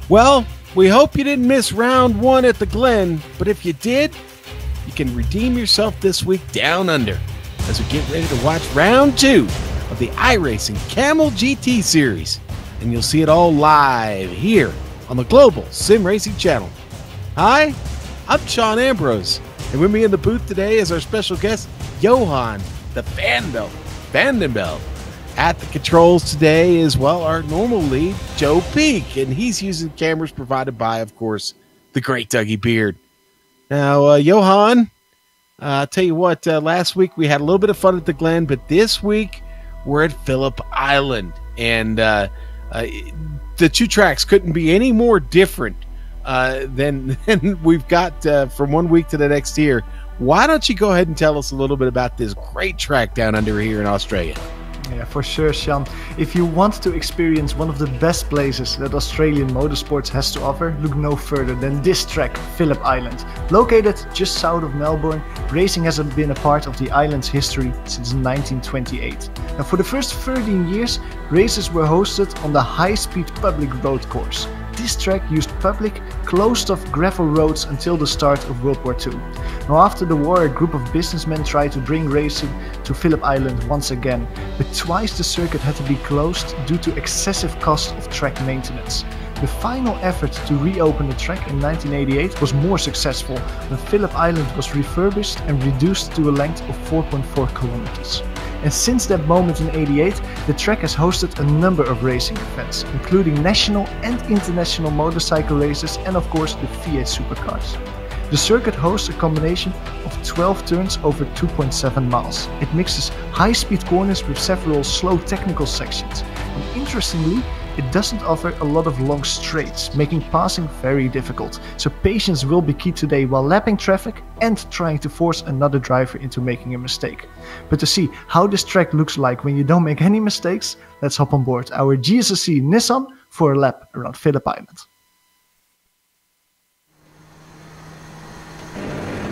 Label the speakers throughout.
Speaker 1: Well, we hope you didn't miss round 1 at the Glen, but if you did, you can redeem yourself this week down under as we get ready to watch round 2 of the iRacing Kamel GT series. And you'll see it all live here on the Global SimRacing channel. Hi, I'm Sean Ambrose, and with me in the booth today is our special guest, Johan, the Vandenbelt. At the controls today is, well, our normal lead, Joe Peak, and he's using cameras provided by, of course, the great Dougie Beard. Now, Johan, I'll tell you what, last week we had a little bit of fun at the Glen, but this week we're at Phillip Island, and the two tracks couldn't be any more different than we've got from one week to the next here. Why don't you go ahead and tell us a little bit about this great track down under here in Australia?
Speaker 2: Yeah, for sure, Sean. If you want to experience one of the best places that Australian motorsports has to offer, look no further than this track, Phillip Island. Located just south of Melbourne, racing has been a part of the island's history since 1928. Now, for the first 13 years, races were hosted on the high-speed public road course. This track used public, closed-off gravel roads until the start of World War II. Now, after the war, a group of businessmen tried to bring racing to Phillip Island once again, but twice the circuit had to be closed due to excessive cost of track maintenance. The final effort to reopen the track in 1988 was more successful when Phillip Island was refurbished and reduced to a length of 4.4 kilometers. And since that moment in '88, the track has hosted a number of racing events, including national and international motorcycle races and of course the Fiat Supercars. The circuit hosts a combination of 12 turns over 2.7 miles. It mixes high-speed corners with several slow technical sections. And interestingly, it doesn't offer a lot of long straights, making passing very difficult. So patience will be key today while lapping traffic and trying to force another driver into making a mistake. But to see how this track looks like when you don't make any mistakes, let's hop on board our GSRC Nissan for a lap around Phillip Island.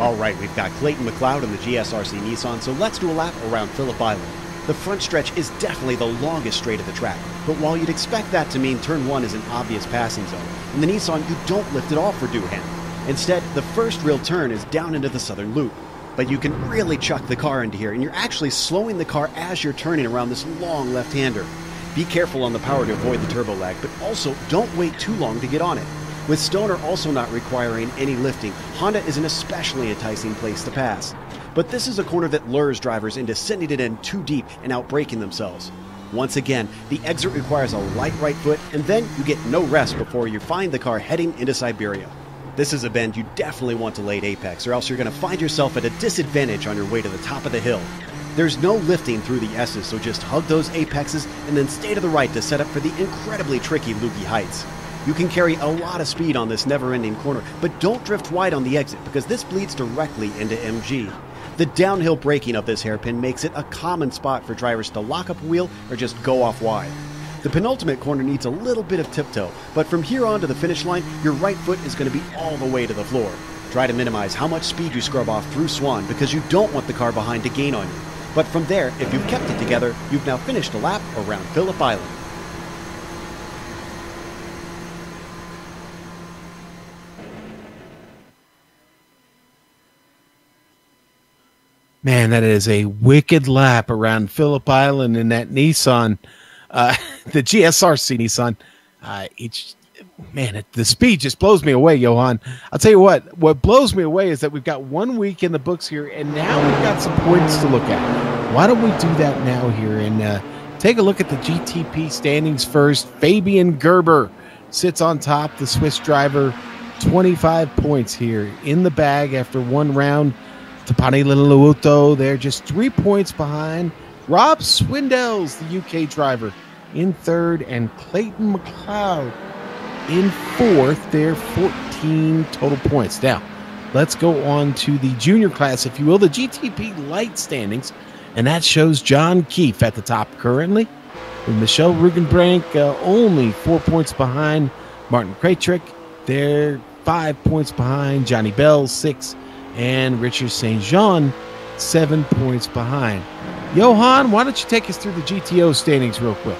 Speaker 3: All right, we've got Clayton McLeod in the GSRC Nissan, so let's do a lap around Phillip Island. The front stretch is definitely the longest straight of the track, but while you'd expect that to mean turn 1 is an obvious passing zone, in the Nissan you don't lift it off for Doohan. Instead, the first real turn is down into the southern loop. But you can really chuck the car into here, and you're actually slowing the car as you're turning around this long left-hander. Be careful on the power to avoid the turbo lag, but also don't wait too long to get on it. With Stoner also not requiring any lifting, Honda is an especially enticing place to pass. But this is a corner that lures drivers into sending it in too deep and outbraking themselves. Once again, the exit requires a light right foot, and then you get no rest before you find the car heading into Siberia. This is a bend you definitely want to late apex, or else you're going to find yourself at a disadvantage on your way to the top of the hill. There's no lifting through the S's, so just hug those apexes and then stay to the right to set up for the incredibly tricky loogie heights. You can carry a lot of speed on this never-ending corner, but don't drift wide on the exit because this bleeds directly into MG. The downhill braking of this hairpin makes it a common spot for drivers to lock up a wheel or just go off wide. The penultimate corner needs a little bit of tiptoe, but from here on to the finish line, your right foot is going to be all the way to the floor. Try to minimize how much speed you scrub off through Swan because you don't want the car behind to gain on you. But from there, if you've kept it together, you've now finished a lap around Phillip Island.
Speaker 1: Man, that is a wicked lap around Phillip Island in that Nissan, the GSRC Nissan. The speed just blows me away, Johan. I'll tell you what blows me away is that we've got 1 week in the books here, and now we've got some points to look at. Why don't we do that now here and take a look at the GTP standings first. Fabian Gerber sits on top, the Swiss driver, 25 points here in the bag after one round. Tapani Liluto, they're just 3 points behind. Rob Swindells, the UK driver, in third, and Clayton McLeod in fourth. They're 14 total points. Now, let's go on to the junior class, if you will, the GTP light standings, and that shows John Keefe at the top currently, with Michelle Rugenbrink only 4 points behind Martin Krajcik. They're 5 points behind. Johnny Bell, 6. And Richard St. Jean, 7 points behind. Johan, why don't you take us through the GTO standings real quick?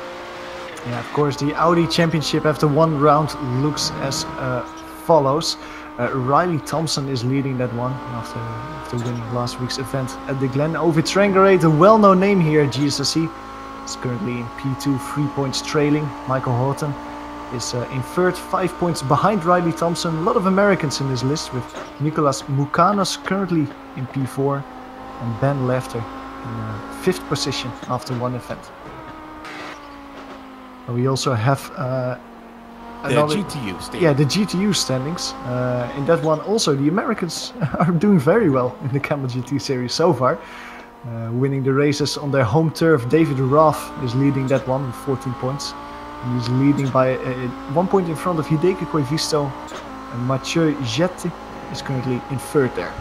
Speaker 2: Yeah, of course, the Audi Championship after one round looks as follows. Riley Thompson is leading that one after winning last week's event at the Glen. Ovid Trangarate, a well-known name here at GSRC, is currently in P2, 3 points trailing. Michael Horton is in third, 5 points behind Riley Thompson. A lot of Americans in this list, with Nicolas Mukanos currently in P4 and Ben Lefter in fifth position after one event. We also have
Speaker 1: the GTU standings.
Speaker 2: Yeah, the GTU standings. In that one also, the Americans are doing very well in the Kamel GT series so far. Winning the races on their home turf. David Roth is leading that one with 14 points. He's leading by 1 point in front of Hideki Koivisto. And Mathieu Jette is currently in third there.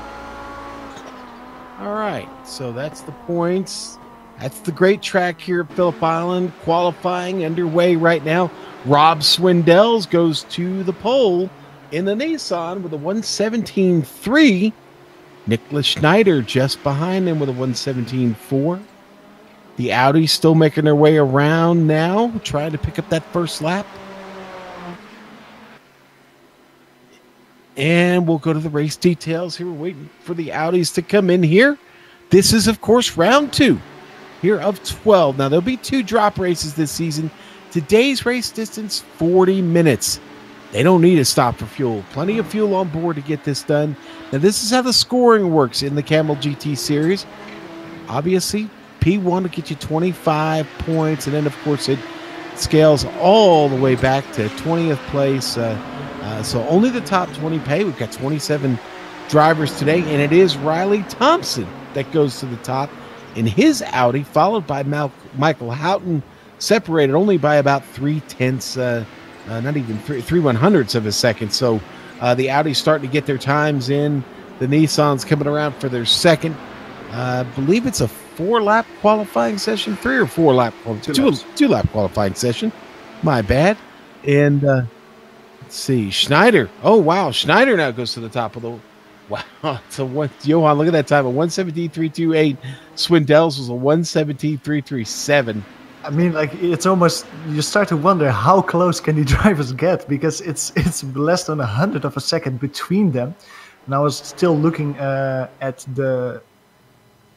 Speaker 1: All right, so that's the points. That's the great track here at Phillip Island. Qualifying underway right now. Rob Swindells goes to the pole in the Nissan with a 1:17.3. Nicholas Schneider just behind him with a 1:17.4. The Audi still making their way around now, trying to pick up that first lap. And we'll go to the race details here. We're waiting for the Audis to come in here. This is, of course, round 2 here of 12. Now, there'll be 2 drop races this season. Today's race distance, 40 minutes. They don't need to stop for fuel. Plenty of fuel on board to get this done. Now, this is how the scoring works in the Kamel GT series. Obviously, P1 will get you 25 points. And then, of course, it scales all the way back to 20th place. So only the top 20 pay. We've got 27 drivers today. And it is Riley Thompson that goes to the top in his Audi, followed by Michael Houghton, separated only by about 3/10, not even 3/100ths of a second. So the Audi's starting to get their times in. The Nissan's coming around for their second. I believe it's a 4-lap qualifying session, 3 or 4 lap, 2-lap qualifying session. My bad. And let's see, Schneider. Oh wow, Schneider now goes to the top of the. Wow, so what? Johan, look at that time, a 1:17.328. Swindells was a 1:17.337.
Speaker 2: I mean, like, it's almost, you start to wonder how close can the drivers get, because it's less than 100th of a second between them. And I was still looking at the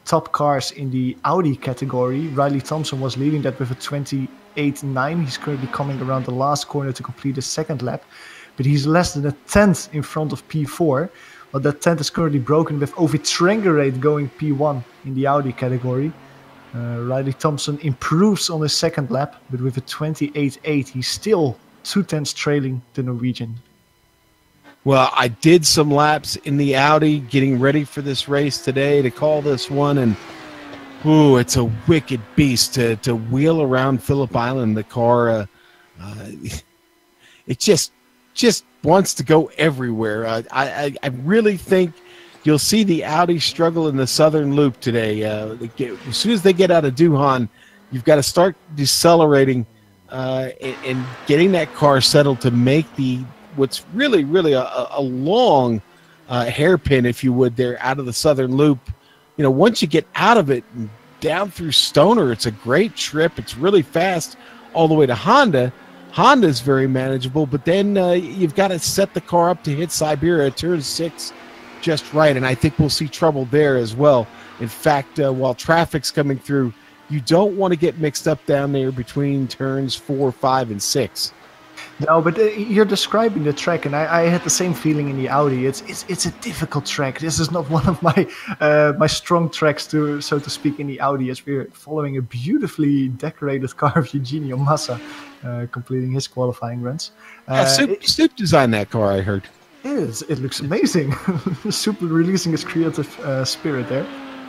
Speaker 2: top cars in the Audi category. Riley Thompson was leading that with a 28.9. He's currently coming around the last corner to complete the second lap, but he's less than a 10th in front of P4. But that 10th is currently broken with Ovid Trangarate going P1 in the Audi category. Riley Thompson improves on his second lap, but with a 28.8, he's still 2/10 trailing the Norwegian.
Speaker 1: Well, I did some laps in the Audi getting ready for this race today to call this one, and it's a wicked beast to wheel around Phillip Island. The car, it just wants to go everywhere. I really think you'll see the Audi struggle in the southern loop today. As soon as they get out of Duhan, you've got to start decelerating and getting that car settled to make what's really a long hairpin, if you would, there out of the southern loop. You know, once you get out of it and down through Stoner, it's a great trip. It's really fast all the way to Honda. Honda's very manageable, but then you've got to set the car up to hit Siberia at turn 6 just right, and I think we'll see trouble there as well. In fact, while traffic's coming through, you don't want to get mixed up down there between turns 4, 5, and 6.
Speaker 2: No, but you're describing the track, and I had the same feeling in the Audi. It's a difficult track. This is not one of my my strong tracks, so to speak, in the Audi, as we're following a beautifully decorated car of Eugenio Massa completing his qualifying runs.
Speaker 1: Soup designed that car, I heard.
Speaker 2: It looks amazing. Super releasing his creative spirit there.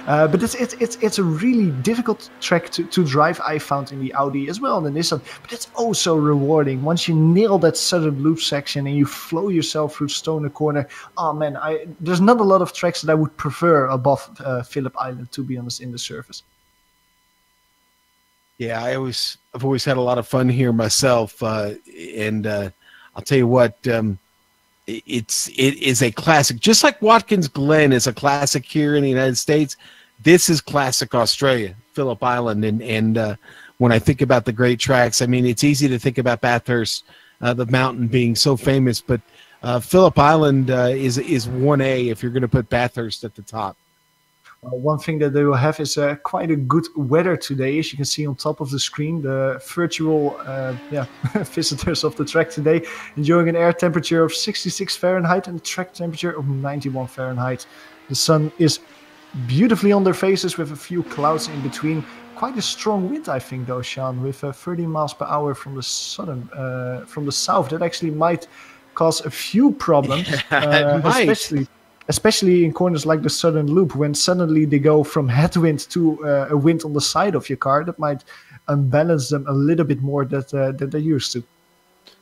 Speaker 2: But it's a really difficult track to drive, I found, in the Audi as well, in the Nissan. But it's also rewarding. Once you nail that southern loop section and you flow yourself through Stoner Corner, oh man, there's not a lot of tracks that I would prefer above Phillip Island, to be honest, in the surface.
Speaker 1: Yeah, I've always had a lot of fun here myself, and I'll tell you what, it is a classic, just like Watkins Glen is a classic here in the United States. This is classic Australia, Phillip Island, and when I think about the great tracks, I mean, it's easy to think about Bathurst, the mountain being so famous, but Phillip Island is 1A if you're going to put Bathurst at the top.
Speaker 2: One thing that they will have is quite a good weather today. As you can see on top of the screen, the virtual visitors of the track today enjoying an air temperature of 66 Fahrenheit and a track temperature of 91 Fahrenheit. The sun is beautifully on their faces with a few clouds in between. Quite a strong wind, I think, though, Sean, with 30 miles per hour from the south. That actually might cause a few problems, especially in corners like the Southern Loop, when suddenly they go from headwind to a wind on the side of your car. That might unbalance them a little bit more than they're used to.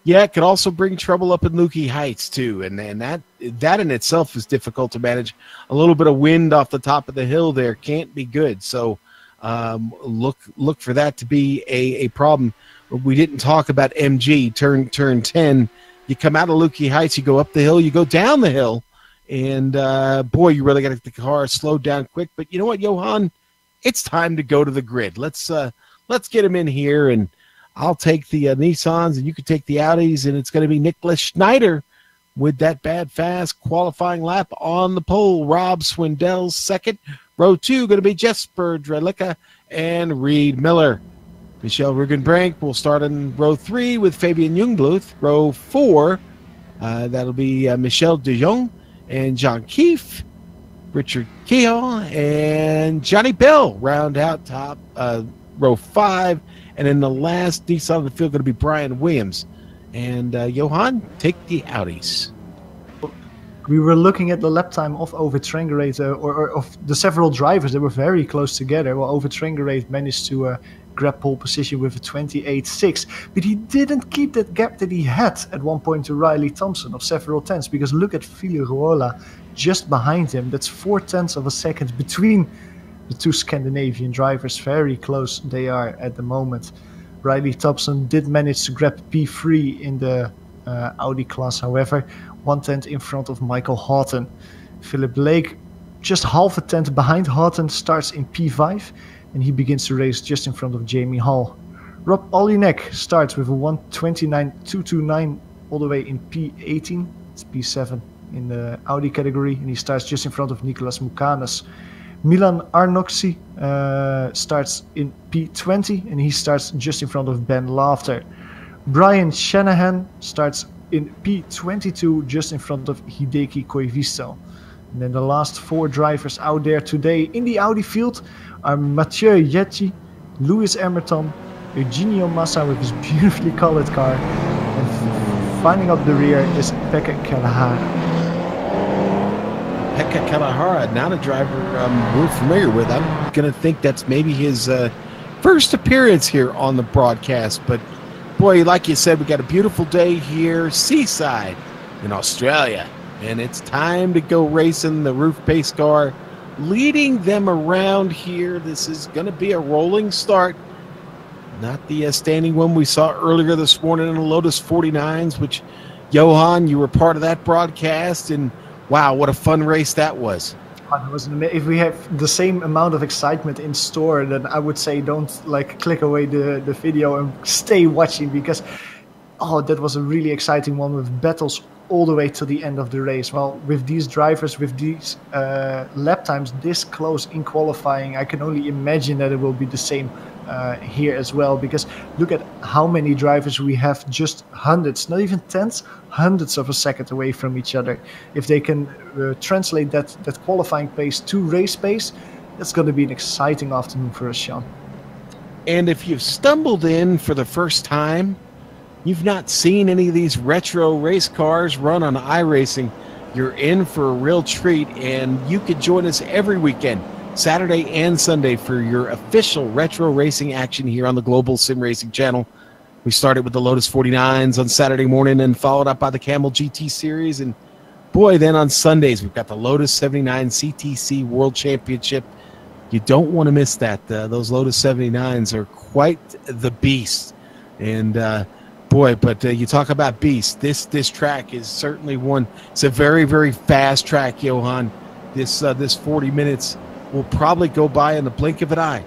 Speaker 1: Yeah, it could also bring trouble up in Lukey Heights, too, and that in itself is difficult to manage. A little bit of wind off the top of the hill there can't be good, so look for that to be a problem. We didn't talk about MG, turn 10. You come out of Lukey Heights, you go up the hill, you go down the hill, and boy, you really got to get the car slowed down quick. But you know what, Johan? It's time to go to the grid. Let's get him in here, and I'll take the Nissans, and you can take the Audis, and it's going to be Nicholas Schneider with that bad fast qualifying lap on the pole. Rob Swindell's second. Row 2 going to be Jesper Drelica and Reed Miller. Michelle Rugenbrink will start in row 3 with Fabian Jungbluth. Row 4, that'll be Michel de Jong and John Keefe, Richard Keogh, and Johnny Bell round out top row 5. And in the last Nissan of the field going to be Brian Williams. And Johan, take the Audis.
Speaker 2: We were looking at the lap time of Ovid Trengerate, or of the several drivers that were very close together. Well, Ovid Trengerate managed to grab pole position with a 28.6, but he didn't keep that gap that he had at one point to Riley Thompson of several tenths, because look at Filiruola just behind him. That's 0.4 of a second between the two Scandinavian drivers. Very close they are at the moment. Riley Thompson did manage to grab P3 in the Audi class, however, 1/10 in front of Michael Houghton. Philip Blake, just half a tenth behind Houghton, starts in P5, and he begins to race just in front of Jamie Hall. Rob Olinek starts with a 1:29.229 all the way in P18. It's P7 in the Audi category, and he starts just in front of Nicolas Moukanis. Milan Arnoxi starts in P20, and he starts just in front of Ben Laughter. Brian Shanahan starts in P22, just in front of Hideki Koivisto. And then the last 4 drivers out there today in the Audi field are Mathieu Yetchi, Lewis Emerton, Eugenio Massa with his beautifully colored car, and finding up the rear is Pekka Kalahara.
Speaker 1: Pekka Kalahara, not a driver we're familiar with. I'm going to think that's maybe his first appearance here on the broadcast. But, boy, like you said, we got a beautiful day here, seaside in Australia. And it's time to go racing the roof pace car, leading them around here. This is going to be a rolling start. Not the standing one we saw earlier this morning in the Lotus 49s, which, Johan, you were part of that broadcast, and wow, what a fun race that was.
Speaker 2: If we have the same amount of excitement in store, then I would say don't click away the video and stay watching, because that was a really exciting one with battles all the way to the end of the race. Well, with these drivers, with these lap times this close in qualifying, I can only imagine that it will be the same here as well, because look at how many drivers we have, just hundreds, not even tenths, hundreds of a second away from each other. If they can translate that qualifying pace to race pace, that's going to be an exciting afternoon for us, Sean.
Speaker 1: And if you've stumbled in for the first time, you've not seen any of these retro race cars run on iRacing, you're in for a real treat, and you could join us every weekend, Saturday and Sunday, for your official retro racing action here on the Global Sim Racing channel. We started with the Lotus 49s on Saturday morning and followed up by the Kamel GT series. And boy, then on Sundays, we've got the Lotus 79 CTC World Championship. You don't want to miss that. Those Lotus 79s are quite the beast. And boy, but you talk about beast. This track is certainly one. It's a very, very fast track, Johan. This 40 minutes will probably go by in the blink of an eye.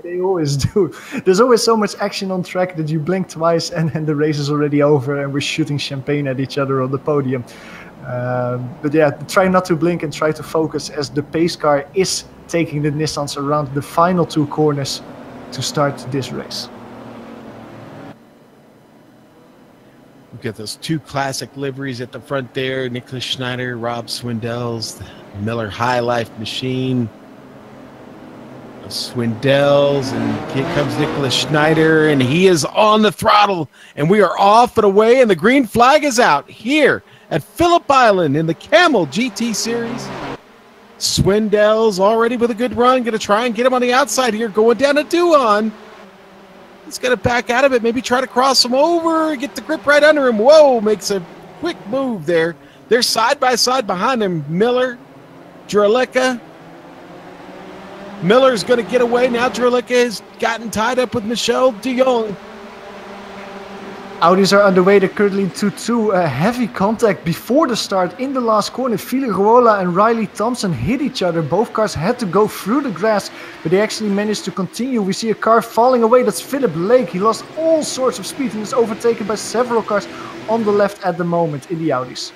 Speaker 2: They always do. There's always so much action on track that you blink twice and the race is already over and we're shooting champagne at each other on the podium. But yeah, try not to blink and try to focus as the pace car is taking the Nissans around the final 2 corners to start this race.
Speaker 1: We've got those 2 classic liveries at the front there. Nicholas Schneider, Rob Swindell's, the Miller High Life machine. Swindell's, and here comes Nicholas Schneider, and he is on the throttle, and we are off and away, and the green flag is out here at Phillip Island in the Kamel GT Series. Swindell's already with a good run, going to try and get him on the outside here, going down to Duan. He's going to back out of it, maybe try to cross him over, get the grip right under him. Whoa, makes a quick move there. They're side by side behind him, Miller, Jurlicka. Miller's going to get away. Now Jurlicka has gotten tied up with Michel de Jong.
Speaker 2: Audis are underway. They're currently 2-2. Heavy contact before the start in the last corner. Filigrola and Riley Thompson hit each other. Both cars had to go through the grass, but they actually managed to continue. We see a car falling away. That's Phillip Lake. He lost all sorts of speed and is overtaken by several cars on the left at the moment in the Audis.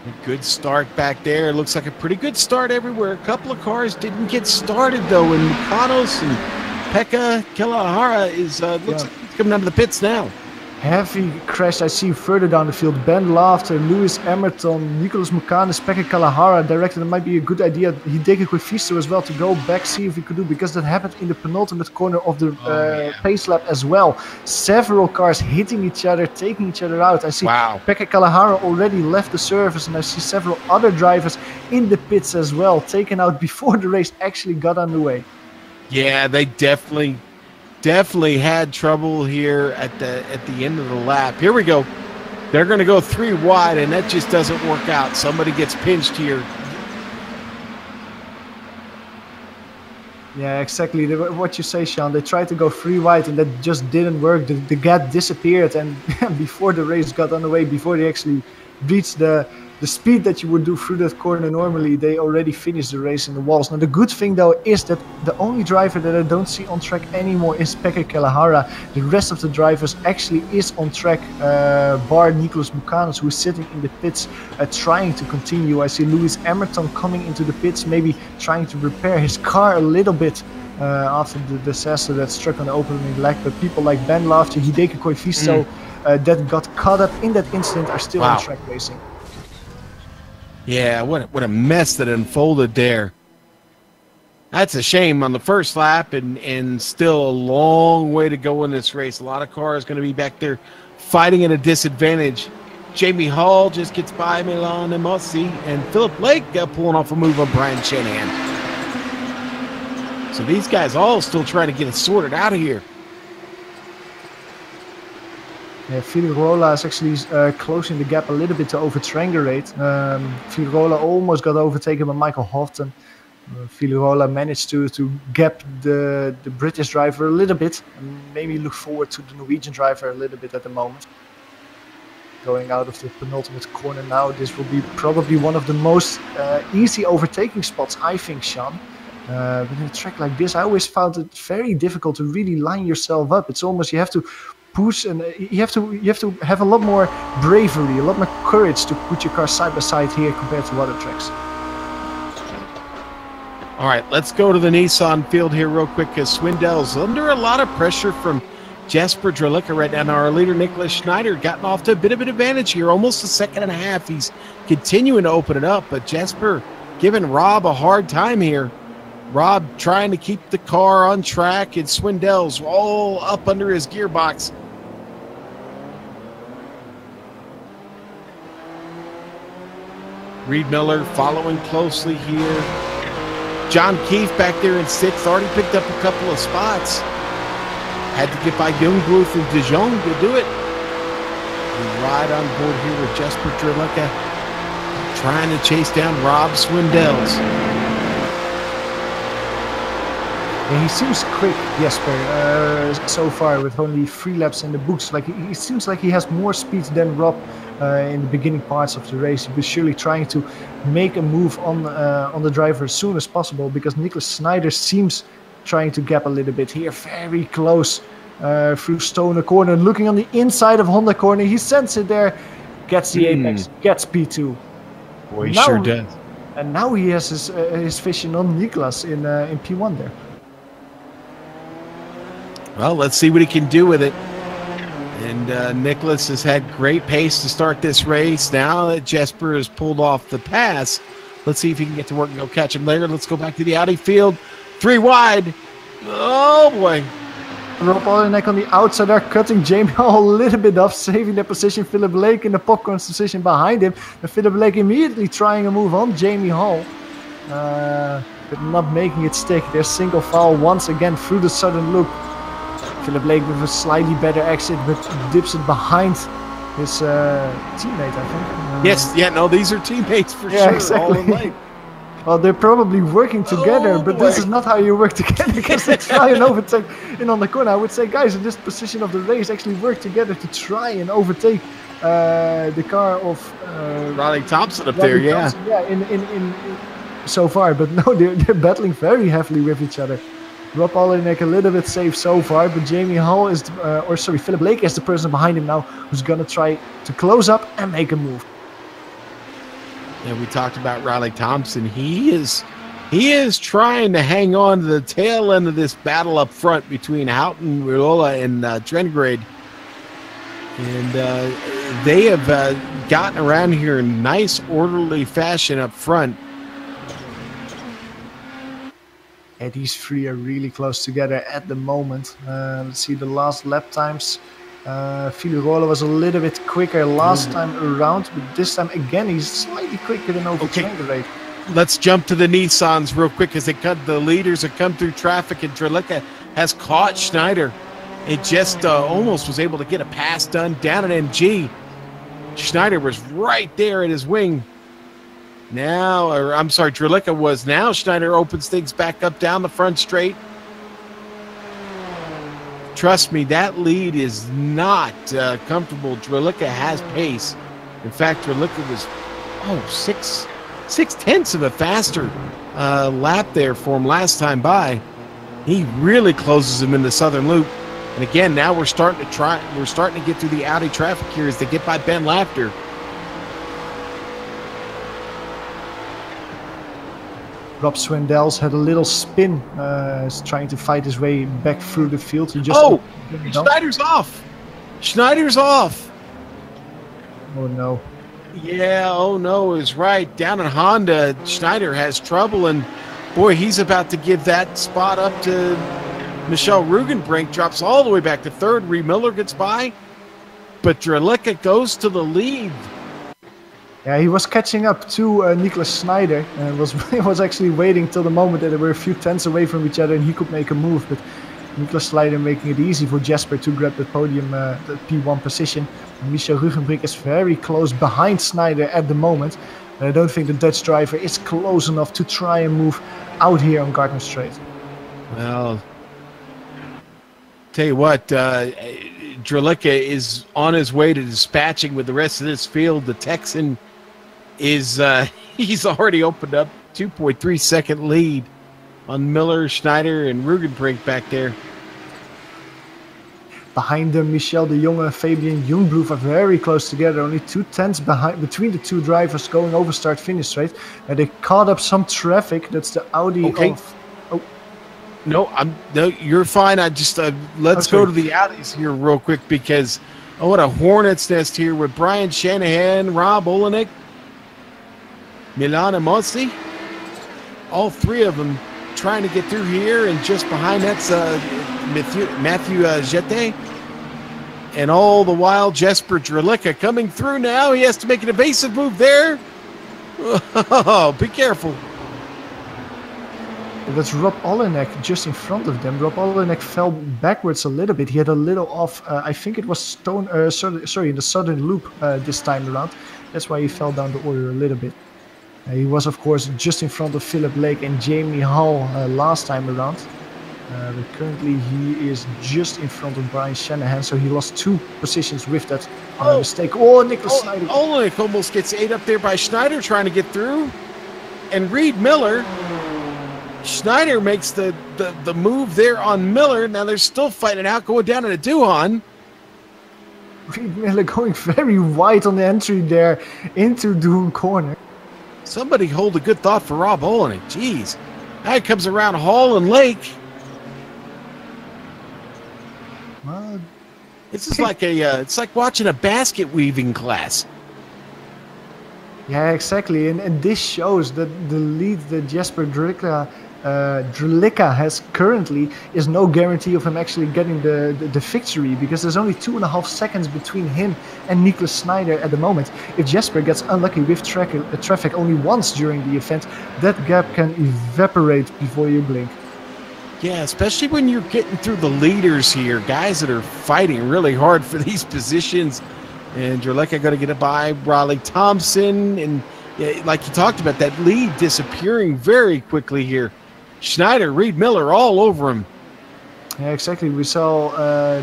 Speaker 1: A good start back there. Looks like a pretty good start everywhere. A couple of cars didn't get started, though, and Mikanos and Pekka Kalahara looks like he's coming out of the pits now.
Speaker 2: Heavy crash I see further down the field. Ben Laughter, Lewis Emerton, Nicolas Mukanis, Pekka Kalahara directed. It might be a good idea. Hideki Koifisto as well to go back, see if he could do, because that happened in the penultimate corner of the pace lap as well. Several cars hitting each other, taking each other out. I see Pekka Kalahara already left the service, and I see several other drivers in the pits as well, taken out before the race actually got underway.
Speaker 1: Yeah, they definitely had trouble here at the end of the lap. Here we go. They're going to go 3 wide, and that just doesn't work out. Somebody gets pinched here.
Speaker 2: Yeah, exactly. What you say, Sean. They tried to go 3 wide, and that just didn't work. The gap disappeared, and before the race got underway, before they actually reached the speed that you would do through that corner normally, they already finished the race in the walls. Now the good thing though is that the only driver that I don't see on track anymore is Pekka Kalahara. The rest of the drivers actually is on track, bar Nicolas Mukanis, who is sitting in the pits trying to continue. I see Lewis Emerton coming into the pits, maybe trying to repair his car a little bit after the disaster that struck on the opening leg. But people like Ben Laughter, Hideki Koifisto that got caught up in that incident are still on track racing.
Speaker 1: Yeah, what a mess that unfolded there. That's a shame on the first lap, and still a long way to go in this race. A lot of cars going to be back there fighting at a disadvantage. Jamie Hall just gets by Milan Mossi, and Phillip Lake pulling off a move on Brian Shanahan. So these guys all still trying to get it sorted out of here.
Speaker 2: Yeah, Filigrola is actually closing the gap a little bit to over Trangerate. Filigrola almost got overtaken by Michael Houghton. Filigrola managed to gap the British driver a little bit, and maybe look forward to the Norwegian driver a little bit at the moment. Going out of the penultimate corner now, this will be probably one of the most easy overtaking spots, I think, Sean. But in a track like this, I always found it very difficult to really line yourself up. It's almost you have to push, and you have to have a lot more bravery, a lot more courage to put your car side by side here compared to other tracks.
Speaker 1: All right, let's go to the Nissan field here real quick, because Swindell's under a lot of pressure from Jesper Jurlicka right now. Our leader, Nicholas Schneider, gotten off to a bit of an advantage here, almost a second and a half. He's continuing to open it up, but Jesper giving Rob a hard time here. Rob trying to keep the car on track, and Swindell's all up under his gearbox. Reed Miller following closely here. John Keefe back there in 6th, already picked up a couple of spots. Had to get by Jungbluth and De Jong to do it. We ride on board here with Jesper Jurlicka, trying to chase down Rob Swindell's.
Speaker 2: Yeah, he seems quick, Jesper, so far with only 3 laps in the books. Like he seems like he has more speed than Rob in the beginning parts of the race. He was surely trying to make a move on the driver as soon as possible, because Nicholas Snyder seems trying to gap a little bit here, very close through Stoner corner, looking on the inside of Honda corner. He sends it there, gets the apex, gets P2.
Speaker 1: Boy, he sure does.
Speaker 2: And now he has his vision on Niklas in P1 there.
Speaker 1: Well, let's see what he can do with it. And Nicholas has had great pace to start this race. Now that Jesper has pulled off the pass, let's see if he can get to work and go catch him later. Let's go back to the Audi field. 3 wide. Oh, boy.
Speaker 2: Rob Olenek on the outside there, cutting Jamie Hall a little bit off, saving the position. Phillip Blake in the popcorn's position behind him. And Phillip Blake immediately trying a move on Jamie Hall. But not making it stick. There's single file once again through the southern loop. Phillip Blake with a slightly better exit, but dips it behind his teammate, I think.
Speaker 1: Yes, yeah, no, these are teammates for sure.
Speaker 2: Exactly.
Speaker 1: All in lane.
Speaker 2: Well, they're probably working together, but this is not how you work together, because they try and overtake in on the corner. I would say, guys, in this position of the race, actually work together to try and overtake the car of
Speaker 1: Riley Thompson up there, yeah.
Speaker 2: Thompson, yeah, in so far, but no, they're battling very heavily with each other. Rob Olenek a little bit safe so far, but Jamie Hall is, Phillip Blake is the person behind him now who's gonna try to close up and make a move.
Speaker 1: And we talked about Riley Thompson. He is trying to hang on to the tail end of this battle up front between Houghton, Riola, and Trengrade. And they have gotten around here in nice, orderly fashion up front.
Speaker 2: Yeah, these 3 are really close together at the moment. Let's see the last lap times. Filirola was a little bit quicker last time around, but this time again he's slightly quicker than over Trengrade.
Speaker 1: Let's jump to the Nissans real quick as the leaders have come through traffic, and Drelica has caught Schneider. It just almost was able to get a pass done down at MG. Schneider was right there at his wing. Now, Drelica was. Now Schneider opens things back up down the front straight. Trust me, that lead is not comfortable. Drelica has pace. In fact, Drelica was, 6/10 of a faster lap there for him last time by. He really closes him in the southern loop. And again, now we're starting to get through the Audi traffic here as they get by Ben Laughter.
Speaker 2: Rob Swindells had a little spin, trying to fight his way back through the field.
Speaker 1: Schneider's off. Schneider's off.
Speaker 2: Oh no.
Speaker 1: Yeah, oh no is right. Down in Honda, Schneider has trouble, and boy, he's about to give that spot up to Michelle Rugenbrink. Drops all the way back to 3rd. Ree Miller gets by, but Drelica goes to the lead.
Speaker 2: Yeah, he was catching up to Niklas Snyder, and was actually waiting till the moment that they were a few tenths away from each other and he could make a move. But Niklas Snyder making it easy for Jesper to grab the podium, the P1 position. And Michel Rugenbrink is very close behind Snyder at the moment. And I don't think the Dutch driver is close enough to try and move out here on Gardner Straight.
Speaker 1: Well, tell you what, Drelica is on his way to dispatching with the rest of this field. The Texan is he's already opened up 2.3 second lead on Miller, Schneider, and Rugenbrink back there.
Speaker 2: Behind them, Michel de Jonge and Fabian Jungbroef are very close together. Only 2 tenths between the 2 drivers going over start-finish straight. And they caught up some traffic. That's the Audi of...
Speaker 1: No, you're fine. I just let's go to the Audis here real quick, because what a hornet's nest here with Brian Shanahan, Rob Olenek, Milana Mossi. All 3 of them trying to get through here, and just behind that's Matthew Jete. And all the while, Jesper Drelica coming through now. He has to make an evasive move there. Oh, be careful.
Speaker 2: That's Rob Olenek just in front of them. Rob Olenek fell backwards a little bit. He had a little off, I think it was in the southern loop this time around. That's why he fell down the order a little bit. He was, of course, just in front of Phillip Blake and Jamie Hall last time around. But currently he is just in front of Brian Shanahan, so he lost 2 positions with that mistake. Oh, Nicholas Snyder.
Speaker 1: Olenek almost gets ate up there by Schneider trying to get through. And Reed Miller. Schneider makes the move there on Miller. Now they're still fighting out, going down into Duhan.
Speaker 2: Reed Miller going very wide on the entry there into Duhan corner.
Speaker 1: Somebody hold a good thought for Rob Olenek. Jeez. Now he comes around Hall and Lake.
Speaker 2: Well,
Speaker 1: This is like it's like watching a basket weaving class.
Speaker 2: yeah, exactly. And this shows that the lead that Jesper Drlica has currently is no guarantee of him actually getting the victory, because there's only 2.5 seconds between him and Nicholas Snyder at the moment. If Jesper gets unlucky with traffic only once during the event, that gap can evaporate before you blink.
Speaker 1: Yeah, especially when you're getting through the leaders here, guys that are fighting really hard for these positions. And Drlica going to get it by Riley Thompson. And like you talked about, that lead disappearing very quickly here. Schneider, Reed Miller, all over him.
Speaker 2: Yeah, exactly. We saw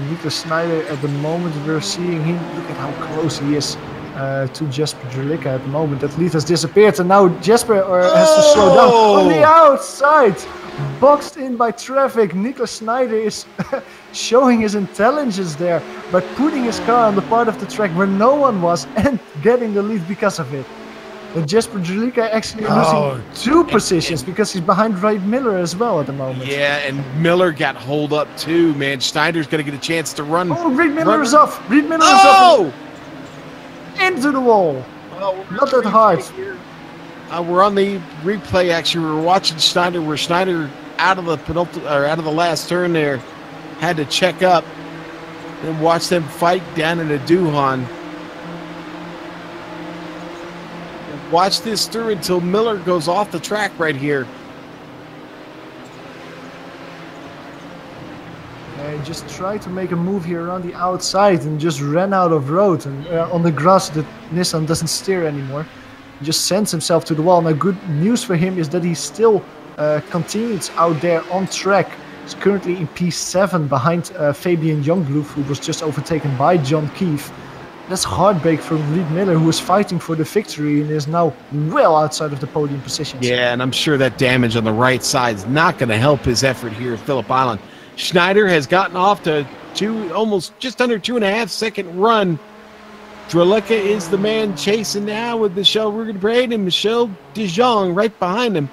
Speaker 2: Nicholas Snyder at the moment. We're seeing him. Look at how close he is to Jesper Drlica at the moment. That lead has disappeared, and now Jesper has to slow down. On the outside, boxed in by traffic. Nicholas Snyder is showing his intelligence there by putting his car on the part of the track where no one was and getting the lead because of it. And Jesper Drlica actually losing 2 positions because he's behind Reed Miller as well at the moment.
Speaker 1: Yeah, and Miller got holed up too, man. Schneider's going to get a chance to run.
Speaker 2: Oh, Reed Miller is off. Reed Miller is off. Into the wall.
Speaker 1: Well,
Speaker 2: not that hard.
Speaker 1: We're on the replay. Actually, we were watching Schneider, where Schneider out of the last turn there had to check up and watch them fight down in the Duhan. Watch this through until Miller goes off the track right here.
Speaker 2: Just tried to make a move here around the outside and just ran out of road. And on the grass, the Nissan doesn't steer anymore. He just sends himself to the wall. Now, good news for him is that he still continues out there on track. He's currently in P7 behind Fabian Youngblood, who was just overtaken by John Keefe. That's heartbreak for Reed Miller, who was fighting for the victory and is now well outside of the podium positions.
Speaker 1: Yeah, and I'm sure that damage on the right side is not going to help his effort here at Phillip Island. Schneider has gotten off to almost just under 2.5 second run. Drlica is the man chasing now with Michel Rugenbrand and Michel De Jong right behind him.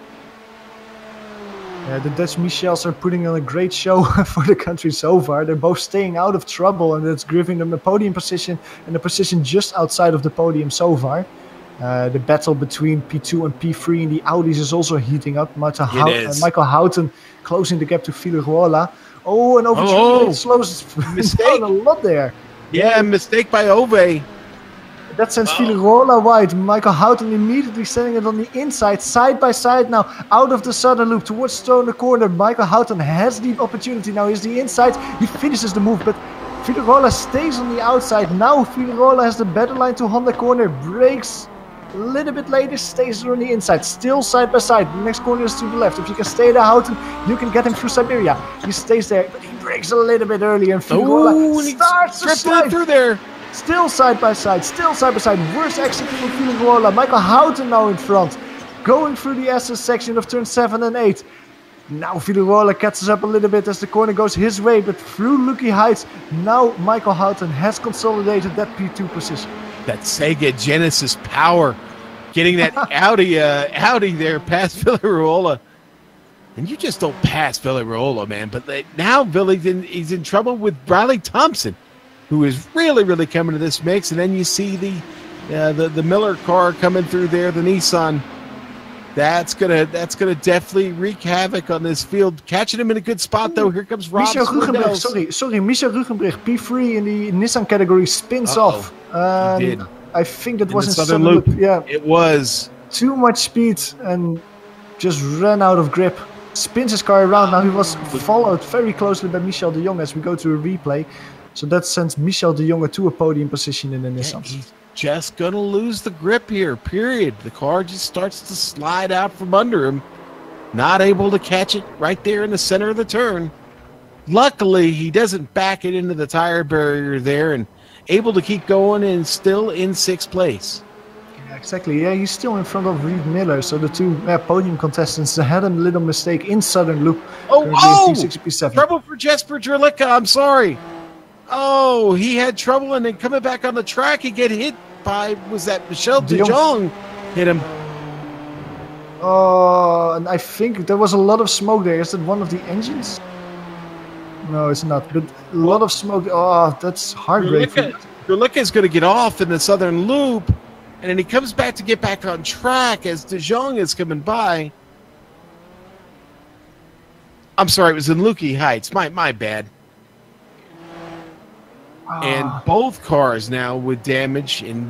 Speaker 2: Yeah, the Dutch Michels are putting on a great show for the country so far. They're both staying out of trouble, and that's giving them a podium position and a position just outside of the podium so far. The battle between P2 and P3 in the Audis is also heating up. Michael Houghton closing the gap to Figueroa. Oh, and Ove slows down a lot there.
Speaker 1: Yeah, mistake by Ove.
Speaker 2: That sends Figueroa wide. Michael Houghton immediately sending it on the inside, side by side now, out of the southern loop towards Stoner corner. Michael Houghton has the opportunity now. He's the inside. He finishes the move, but Figueroa stays on the outside. Now Figueroa has the better line to Honda corner. Breaks a little bit later, stays on the inside. Still side by side. The next corner is to the left. If you can stay there, Houghton, you can get him through Siberia. He stays there, but he breaks a little bit earlier. And Figueroa starts to slide
Speaker 1: through there.
Speaker 2: Still side by side, worst exit for Figueroa. Michael Houghton now in front, going through the SS section of turn 7 and 8. Now Figueroa catches up a little bit as the corner goes his way, but through Lucky Heights, now Michael Houghton has consolidated that P2 position.
Speaker 1: That Sega Genesis power, getting that Audi there past Figueroa. And you just don't pass Figueroa, man. But now he's in trouble with Riley Thompson, who is really, really coming to this mix. And then you see the Miller car coming through there, the Nissan. That's gonna definitely wreak havoc on this field. Catching him in a good spot though. Here comes Rob.
Speaker 2: Michel Rugenbrug, Michel Rugenbrug, P3 in the Nissan category spins off.
Speaker 1: He did.
Speaker 2: I think that was
Speaker 1: in southern loop.
Speaker 2: Yeah,
Speaker 1: it was
Speaker 2: too much speed and just ran out of grip. Spins his car around. Now he was followed very closely by Michel de Jong as we go to a replay. So that sends Michel de Jong to a podium position in the Nissan.
Speaker 1: He's just going to lose the grip here, period. The car just starts to slide out from under him. not able to catch it right there in the center of the turn. Luckily, he doesn't back it into the tire barrier there and able to keep going and still in 6th place.
Speaker 2: Yeah, exactly. Yeah, he's still in front of Reed Miller. So the two podium contestants had a little mistake in Southern Loop.
Speaker 1: Oh!
Speaker 2: P6, P7.
Speaker 1: Trouble for Jesper Drelica. I'm sorry. Oh, he had trouble, and then coming back on the track, he get hit by, was that Michel de Jong hit him?
Speaker 2: Oh, and I think there was a lot of smoke there. Is that one of the engines? No, it's not. But a lot of smoke. Oh, that's heartbreaking.
Speaker 1: Drelica is going to get off in the Southern Loop, and then he comes back to get back on track as de Jong is coming by. I'm sorry, it was in Lukey Heights. My bad. And both cars now with damage, and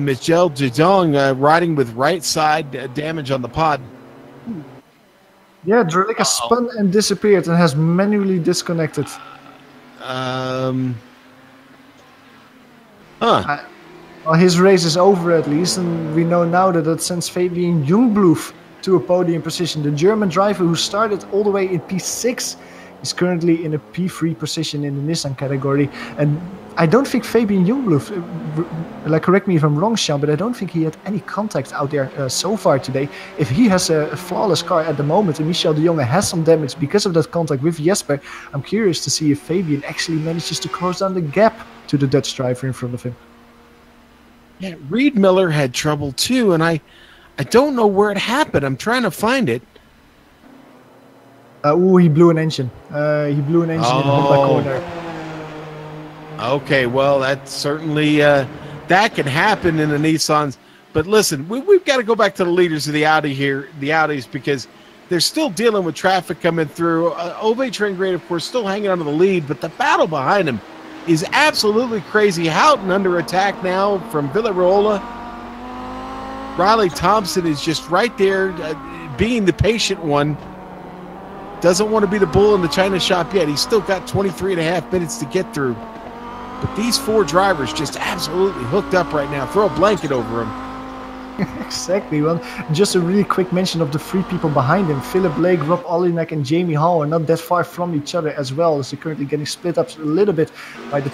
Speaker 1: Michel de Jong riding with right side damage on the pod.
Speaker 2: Yeah, Drelica spun and disappeared and has manually disconnected. Well, his race is over at least, and we know now that that sends Fabian Jungbluth to a podium position. The German driver who started all the way in P6 is currently in a P3 position in the Nissan category. And I don't think Fabian Jungbluth, correct me if I'm wrong, Sean, but I don't think he had any contact out there so far today. If he has a flawless car at the moment and Michel de Jonge has some damage because of that contact with Jesper, I'm curious to see if Fabian actually manages to close down the gap to the Dutch driver in front of him.
Speaker 1: Yeah, Reed Miller had trouble too, and I don't know where it happened. I'm trying to find it.
Speaker 2: He blew an engine. He blew an engine in the Honda corner.
Speaker 1: Okay, well, that certainly that can happen in the Nissans. But listen, we've got to go back to the leaders of the Audis, because they're still dealing with traffic coming through. Ove Trengren, of course, still hanging on to the lead, but the battle behind him is absolutely crazy. Houghton under attack now from Villarola. Riley Thompson is just right there, being the patient one. Doesn't want to be the bull in the china shop yet. He's still got 23 and a half minutes to get through. But these four drivers just absolutely hooked up right now. Throw a blanket over them.
Speaker 2: Exactly. Well, just a really quick mention of the three people behind him. Phillip Blake, Rob Olinek, and Jamie Hall are not that far from each other as well, as they're currently getting split up a little bit by the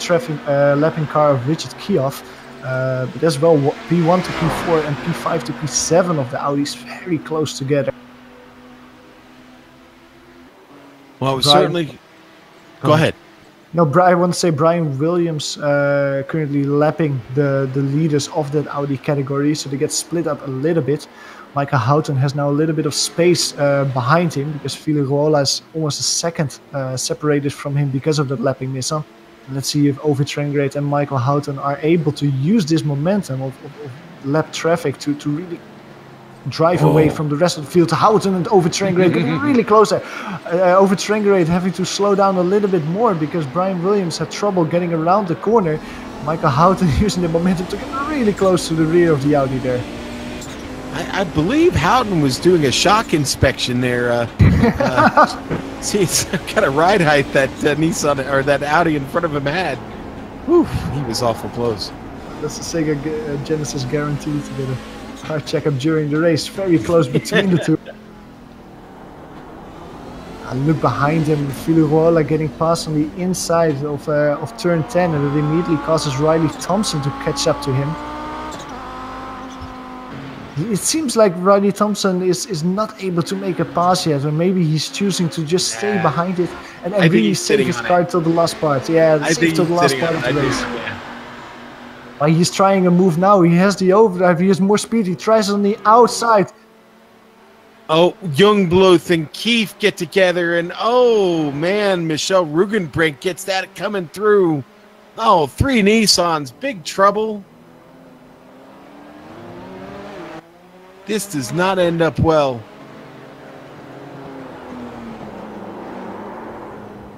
Speaker 2: lapping car of Richard Kioff. But as well, P1 to P4 and P5 to P7 of the Audis very close together.
Speaker 1: Well, certainly... Go ahead.
Speaker 2: No, I want to say Brian Williams currently lapping the leaders of that Audi category, so they get split up a little bit. Michael Houghton has now a little bit of space behind him, because Villarola is almost a second separated from him because of that lapping Nissan. And let's see if Ove Trengren and Michael Houghton are able to use this momentum of lap traffic to really drive away from the rest of the field. Houghton and Ove Trengren getting really close there. Ove Trengren having to slow down a little bit more because Brian Williams had trouble getting around the corner. Michael Houghton using the momentum to get really close to the rear of the Audi there.
Speaker 1: I believe Houghton was doing a shock inspection there. See, it's kind of ride height that Nissan or that Audi in front of him had. Whew, he was awful close.
Speaker 2: That's the Sega Genesis guarantee to get a car checkup during the race. Very close between the two. And look behind him, Villarola getting past on the inside of turn 10, and it immediately causes Riley Thompson to catch up to him. It seems like Riley Thompson is not able to make a pass yet, or maybe he's choosing to just stay behind it and really save his car till the last part. Yeah, save till the last part of the race. But he's trying a move now. He has the overdrive. He has more speed. He tries on the outside.
Speaker 1: Oh, Jungbluth and Keefe get together, and oh man, Michel Rugenbrink gets that coming through. Oh, three Nissans, big trouble. This does not end up well.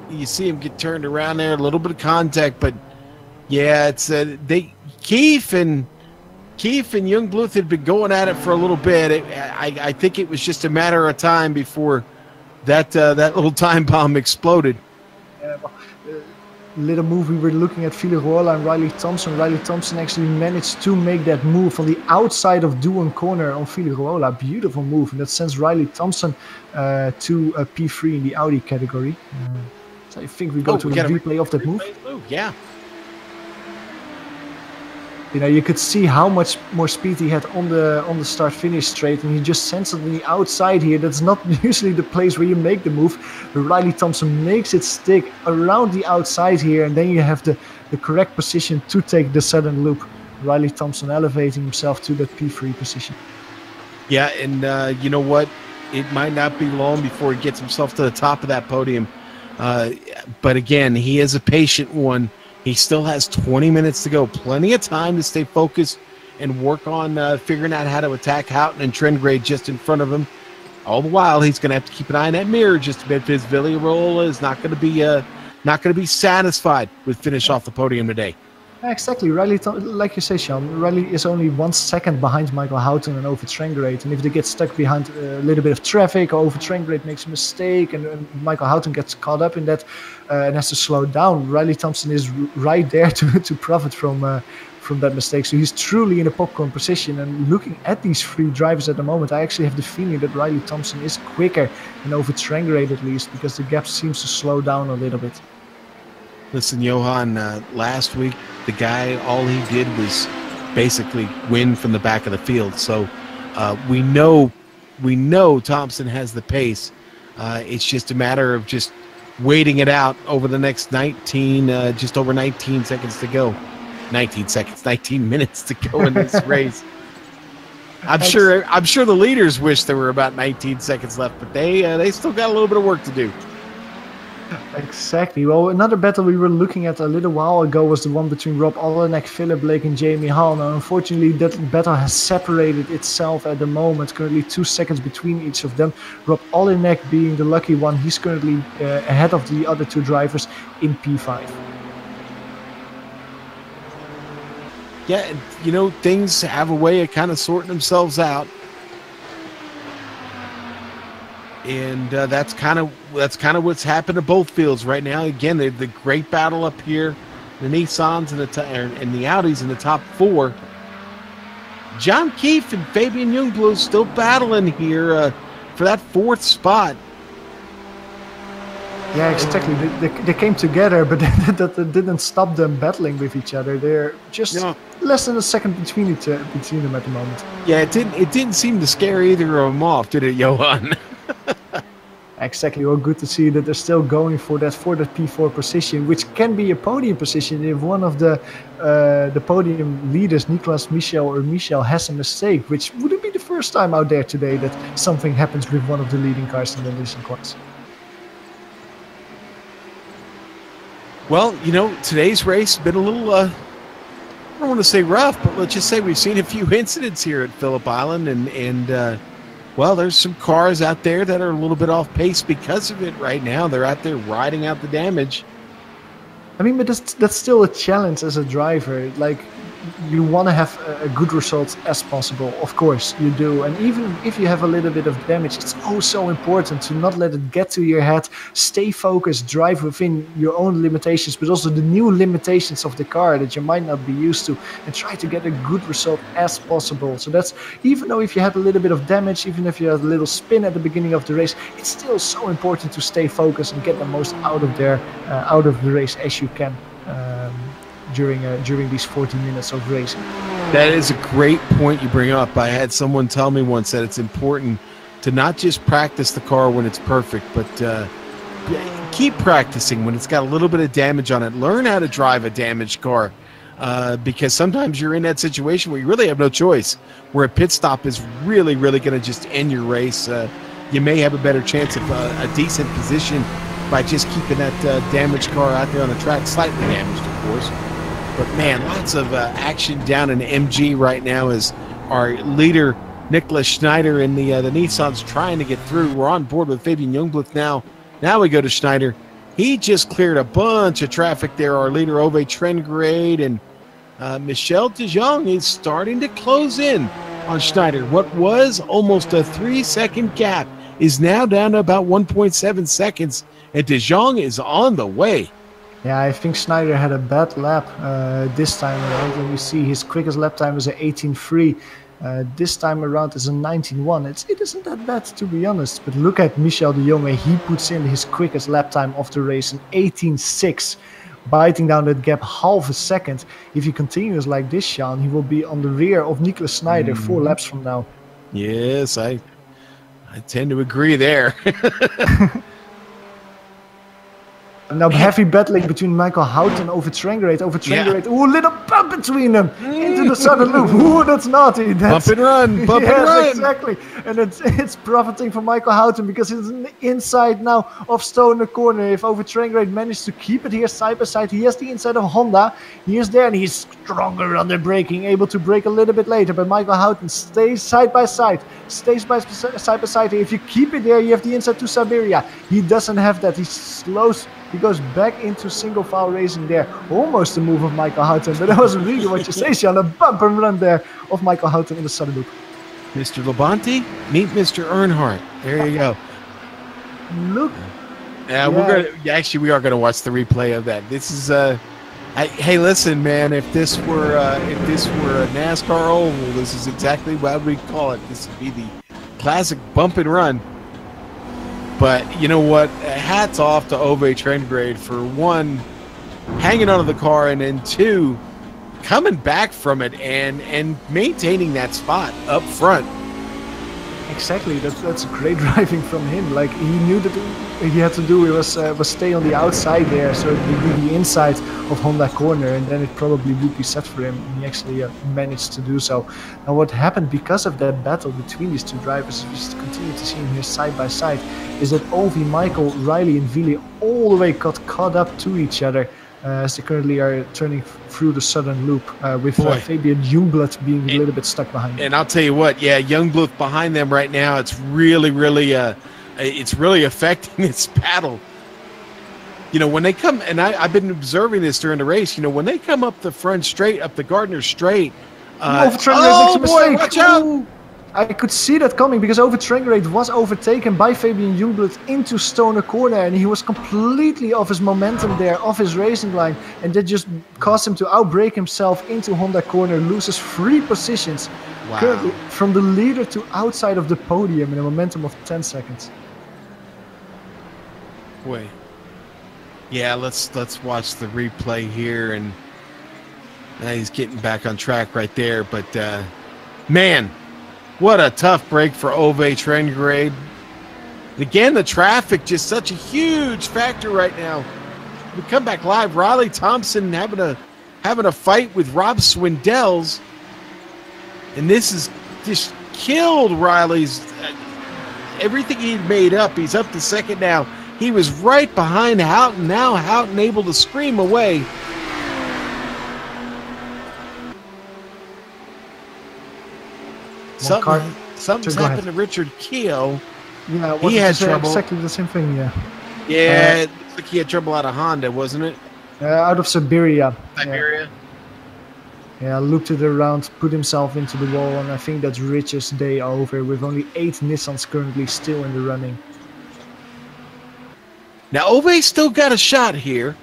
Speaker 1: You see him get turned around there, a little bit of contact, but yeah, it's Keefe and Jungbluth had been going at it for a little bit. I think it was just a matter of time before that little time bomb exploded.
Speaker 2: little move we were looking at Phillip and Riley Thompson. Riley Thompson actually managed to make that move on the outside of Duan corner on Phillip. Beautiful move, and that sends Riley Thompson to a P3 in the Audi category. So I think we go to a replay of that move.
Speaker 1: Yeah.
Speaker 2: You could see how much more speed he had on the start-finish straight, and he just sends it on the outside here. That's not usually the place where you make the move, but Riley Thompson makes it stick around the outside here, and then you have the correct position to take the sudden loop. Riley Thompson elevating himself to that P3 position.
Speaker 1: Yeah, and you know what? It might not be long before he gets himself to the top of that podium. But again, he is a patient one. He still has 20 minutes to go. Plenty of time to stay focused and work on figuring out how to attack Houghton and Trengrade just in front of him. All the while, he's going to have to keep an eye on that mirror just a bit because Villarreal is not going to be satisfied with finish off the podium today.
Speaker 2: Exactly. Riley, like you say, Sean, Riley is only 1 second behind Michael Houghton and over Trengrade. And if they get stuck behind a little bit of traffic, or over Trengrade makes a mistake, and Michael Houghton gets caught up in that and has to slow down, Riley Thompson is right there to profit from that mistake. So he's truly in a popcorn position. And looking at these three drivers at the moment, I actually have the feeling that Riley Thompson is quicker than over Trengrade, at least, because the gap seems to slow down a little bit.
Speaker 1: Listen, Johan, last week, the guy, all he did was basically win from the back of the field. So we know Thompson has the pace. It's just a matter of just waiting it out over the next just over 19 seconds to go. 19 minutes to go in this race. I'm sure the leaders wish there were about 19 seconds left, but they still got a little bit of work to do.
Speaker 2: Exactly. Well, another battle we were looking at a little while ago was the one between Rob Olenek, Phillip Blake, and Jamie Hall. Now, unfortunately, that battle has separated itself at the moment. Currently 2 seconds between each of them. Rob Olenek being the lucky one. He's currently ahead of the other two drivers in P5.
Speaker 1: Yeah, things have a way of kind of sorting themselves out. And that's kind of what's happened to both fields right now. Again, the great battle up here, the Nissans and the Audis in the top four. John Keefe and Fabian Youngblood still battling here for that fourth spot.
Speaker 2: Yeah, exactly. They came together, but that didn't stop them battling with each other. They're just less than a second between them at the moment.
Speaker 1: Yeah, it didn't seem to scare either of them off, did it, Johan?
Speaker 2: Exactly. Well, good to see that they're still going for that P4 position, which can be a podium position if one of the podium leaders, Nicolas Michel, has a mistake, which wouldn't be the first time out there today that something happens with one of the leading cars in the racing class.
Speaker 1: Well, today's race has been a little, I don't want to say rough, but let's just say we've seen a few incidents here at Phillip Island, and well, there's some cars out there that are a little bit off pace because of it right now. They're out there riding out the damage.
Speaker 2: I mean, but that's still a challenge as a driver. Like, you want to have a good result as possible. Of course, you do. And even if you have a little bit of damage, it's so important to not let it get to your head. Stay focused, drive within your own limitations, but also the new limitations of the car that you might not be used to, and try to get a good result as possible. So that's, even though if you had a little bit of damage, even if you had a little spin at the beginning of the race, it's still so important to stay focused and get the most out of the race as you can. During these 40 minutes of racing.
Speaker 1: That is a great point you bring up. I had someone tell me once that it's important to not just practice the car when it's perfect, but keep practicing when it's got a little bit of damage on it. Learn how to drive a damaged car because sometimes you're in that situation where you really have no choice, where a pit stop is really, really going to just end your race. You may have a better chance of a decent position by just keeping that damaged car out there on the track, slightly damaged, of course. But man, lots of action down in MG right now as our leader, Nicholas Schneider, and the Nissans trying to get through. We're on board with Fabian Youngblood now. Now we go to Schneider. He just cleared a bunch of traffic there. Our leader, Ove Trengrade, and Michel de Jong is starting to close in on Schneider. What was almost a 3-second gap is now down to about 1.7 seconds, and de Jong is on the way.
Speaker 2: Yeah, I think Snyder had a bad lap this time around. And you see his quickest lap time was an 18.3. This time around is a 19.1. It isn't that bad, to be honest. But look at Michel de Jonge. He puts in his quickest lap time of the race, an 18.6. Biting down that gap half a second. If he continues like this, Sean, he will be on the rear of Nicolas Snyder 4 laps from now.
Speaker 1: Yes, I tend to agree there.
Speaker 2: Now heavy battling between Michael Houghton over Trangerade. Ooh, little bump between them into the southern loop. Ooh, that's naughty. That's,
Speaker 1: bump and run.
Speaker 2: Yes, exactly. And it's profiting for Michael Houghton because it's on the inside now of Stoner Corner. If over Trangerade managed to keep it here side by side, he has the inside of Honda. He is there and he's stronger under braking, able to brake a little bit later. But Michael Houghton stays side by side. If you keep it there, you have the inside to Siberia. He doesn't have that. He slows. He goes back into single file racing there. Almost the move of Michael Houghton, but that wasn't really what you say, Sean. A bump and run there of Michael Houghton in the southern loop.
Speaker 1: Mr. Labonte, meet Mr. Earnhardt. There you go.
Speaker 2: Look.
Speaker 1: We are gonna watch the replay of that. This is hey, listen, man. If this were a NASCAR oval, this is exactly what we call it. This would be the classic bump and run. But you know what? Hats off to Ove Trengrade for one, hanging onto the car, and then two, coming back from it and maintaining that spot up front.
Speaker 2: Exactly, that's great driving from him. Like he knew that he had to do was stay on the outside there, so it would be the inside of Honda corner, and then it probably would be set for him. And he actually managed to do so. Now, what happened because of that battle between these two drivers, we just continue to see him here side by side, is that Ovi, Michael, Riley, and Willy all the way got caught up to each other. As they currently are turning through the southern loop with Fabian Jungblut being a little bit stuck behind them.
Speaker 1: And I'll tell you what, Jungblut behind them right now, it's really affecting its paddle. You know, when they come, and I've been observing this during the race, you know, when they come up the front straight, up the Gardner straight.
Speaker 2: Watch out! Ooh. I could see that coming because Over Trangerade was overtaken by Fabian Jungblut into Stoner Corner, and he was completely off his momentum there, off his racing line, and that just caused him to outbrake himself into Honda Corner, loses 3 positions.
Speaker 1: Wow.
Speaker 2: Currently from the leader to outside of the podium in a momentum of 10 seconds.
Speaker 1: Wait. Yeah, let's watch the replay here, and he's getting back on track right there, but man, what a tough break for Ove Trengrade. Again, the traffic just such a huge factor right now. We come back live. Riley Thompson having a fight with Rob Swindells, and this has just killed Riley's everything he'd made up. He's up to second now. He was right behind Houghton. Now Houghton able to scream away. Something's happened to Richard Keogh.
Speaker 2: Yeah,
Speaker 1: he had trouble.
Speaker 2: Exactly the same thing. Yeah.
Speaker 1: Yeah, it looks like he had trouble out of Honda, wasn't it?
Speaker 2: Out of Siberia.
Speaker 1: Yeah,
Speaker 2: looped it around, put himself into the wall, and I think that's Rich's day over with only 8 Nissans currently still in the running.
Speaker 1: Now Ove's still got a shot here.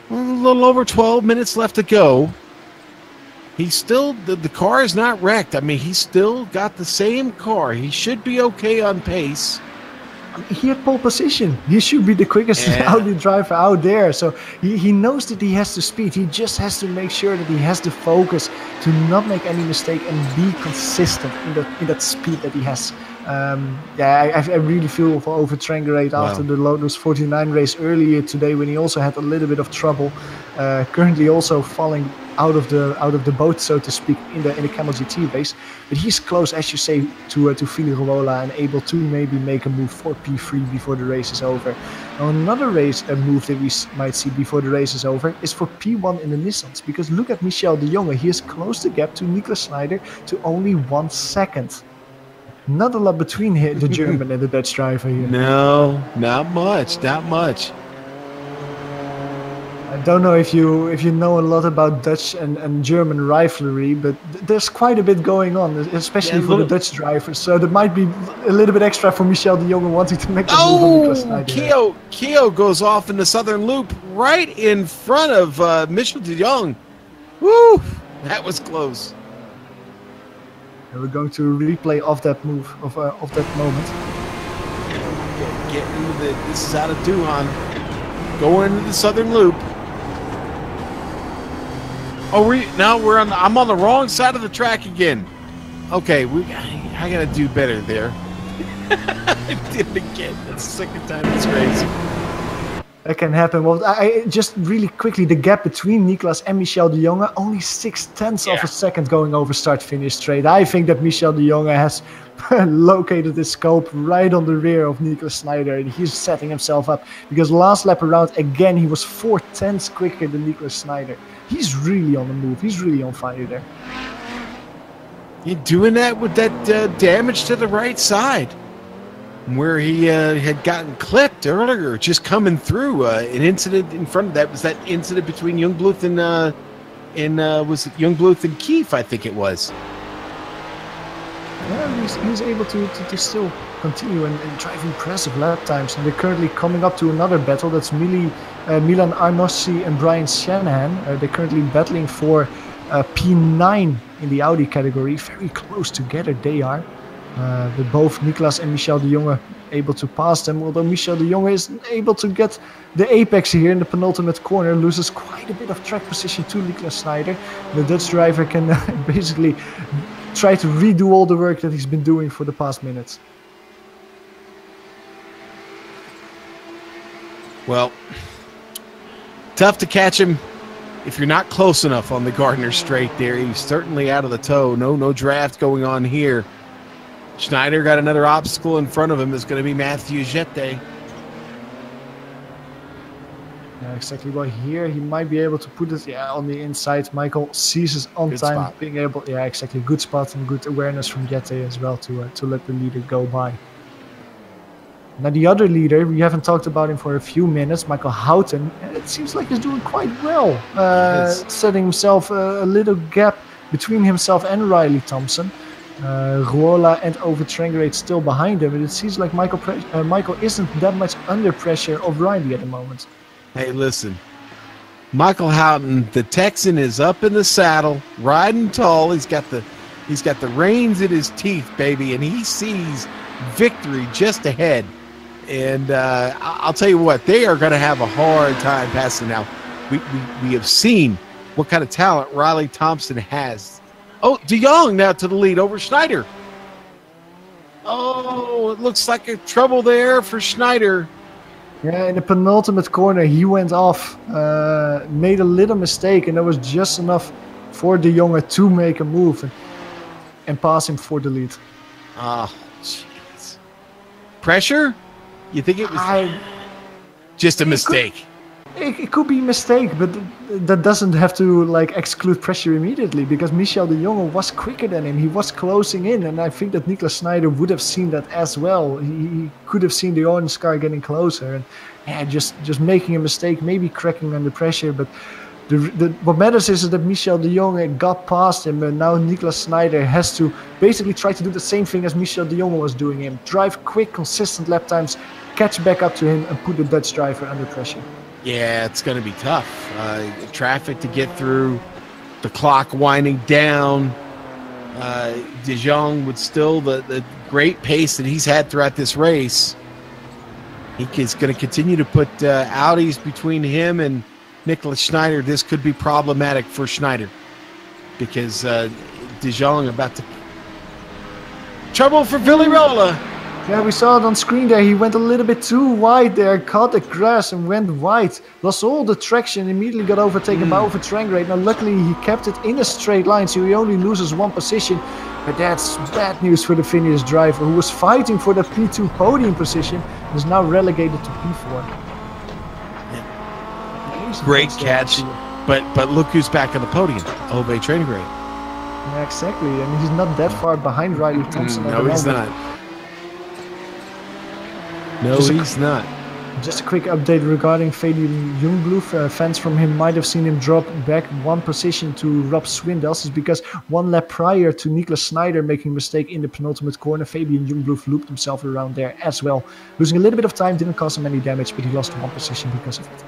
Speaker 1: A little over 12 minutes left to go. He's still, the car is not wrecked. I mean, he's still got the same car. He should be okay on pace.
Speaker 2: He had pole position. He should be the quickest Audi driver out there. So he knows that he has the speed. He just has to make sure that he has the focus to not make any mistake and be consistent in that speed that he has. I really feel for Over Trangerade after the Lotus 49 race earlier today when he also had a little bit of trouble. Currently also falling out of the boat, so to speak, in the Kamel GT race. But he's close, as you say, to Phillip and able to maybe make a move for P3 before the race is over. Now, another move that we might see before the race is over is for P1 in the Nissans. Because look at Michel de Jonge. He has closed the gap to Nicolas Snyder to only 1 second. Not a lot between the German and the Dutch driver here.
Speaker 1: No, not much.
Speaker 2: I don't know if you know a lot about Dutch and German rivalry, but there's quite a bit going on, especially for the Dutch drivers. So there might be a little bit extra for Michel de Jonge wanting to make the move on Nicolas Snyder.
Speaker 1: Keo goes off in the southern loop right in front of Michel de Jonge. Woo! That was close.
Speaker 2: And we're going to replay of that move, of that moment.
Speaker 1: Get into this is out of Duhan. Going into the southern loop. Oh, I'm on the wrong side of the track again. Okay, I gotta do better there. I did it again. That's the second time this race.
Speaker 2: That can happen. Well, I just really quickly, the gap between Nicolas and Michel de Jonge, only 0.6 of a second going over start-finish straight. I think that Michel de Jonge has located his scope right on the rear of Nicolas Snyder, and he's setting himself up because last lap around again he was 0.4 quicker than Nicolas Snyder. He's really on the move. He's really on fire there.
Speaker 1: You're doing that with that damage to the right side, where he had gotten clipped earlier, just coming through. An incident in front of that was that incident between Youngblood was it Youngblood and Keefe, I think it was.
Speaker 2: Yeah, he was able to still continue and drive impressive lap times. And they're currently coming up to another battle. That's Milan Arnossi and Brian Shanahan. They're currently battling for P9 in the Audi category. Very close together they are. But both Nicolas and Michel de Jonge able to pass them. Although Michel de Jonge is able to get the apex here in the penultimate corner. Loses quite a bit of track position to Nicolas Snyder. The Dutch driver can basically try to redo all the work that he's been doing for the past minutes.
Speaker 1: Well, tough to catch him if you're not close enough on the Gardner straight there. He's certainly out of the toe. No draft going on here. Schneider got another obstacle in front of him. It's going to be Mathieu Jette.
Speaker 2: Yeah, exactly. Well, here he might be able to put it on the inside. Michael seizes on
Speaker 1: Good
Speaker 2: time,
Speaker 1: spot.
Speaker 2: being able. Yeah, exactly. Good spot and good awareness from Jette as well to let the leader go by. Now the other leader, we haven't talked about him for a few minutes, Michael Houghton. It seems like he's doing quite well, setting himself a little gap between himself and Riley Thompson. Ruola and Overtrangrate still behind him, and it seems like Michael isn't that much under pressure of Riley at the moment.
Speaker 1: Hey, listen. Michael Houghton, the Texan, is up in the saddle, riding tall. He's got the reins in his teeth, baby, and he sees victory just ahead. And I'll tell you what, they are going to have a hard time passing now. We have seen what kind of talent Riley Thompson has. Oh, de Jong now to the lead over Schneider. Oh, it looks like a trouble there for Schneider.
Speaker 2: Yeah, in the penultimate corner, he went off, made a little mistake, and that was just enough for de Jonge to make a move and pass him for the lead.
Speaker 1: Oh, jeez. Pressure? You think it was just a mistake?
Speaker 2: It could be a mistake, but that doesn't have to exclude pressure immediately, because Michel de Jonge was quicker than him. He was closing in, and I think that Nicolas Snyder would have seen that as well. He could have seen the orange car getting closer, and just making a mistake, maybe cracking under pressure. But what matters is that Michel de Jonge got past him, and now Nicolas Snyder has to basically try to do the same thing as Michel de Jonge was doing him. Drive quick, consistent lap times, catch back up to him, and put the Dutch driver under pressure.
Speaker 1: Yeah, it's going to be tough. Traffic to get through, the clock winding down. De Jong with still the great pace that he's had throughout this race. He is going to continue to put Audis between him and Nicolas Schneider. This could be problematic for Schneider because De Jong about to... Trouble for Villirola.
Speaker 2: Yeah, we saw it on screen there. He went a little bit too wide there, caught the grass and went wide. Lost all the traction, immediately got overtaken by Overtrangrate. Now, luckily, he kept it in a straight line, so he only loses one position. But that's bad news for the Finnish driver, who was fighting for the P2 podium position and is now relegated to P4.
Speaker 1: Yeah. Great catch, but look who's back on the podium, Overtrangrate.
Speaker 2: Yeah, exactly, and he's not that far behind Riley Thompson.
Speaker 1: No, he's not. No, he's not.
Speaker 2: Just a quick update regarding Fabian Jungbloef. Fans from him might have seen him drop back 1 position to Rob Swindels. It's because 1 lap prior to Niklas Snyder making a mistake in the penultimate corner, Fabian Jungbloef looped himself around there as well. Losing a little bit of time, didn't cause him any damage, but he lost 1 position because of it.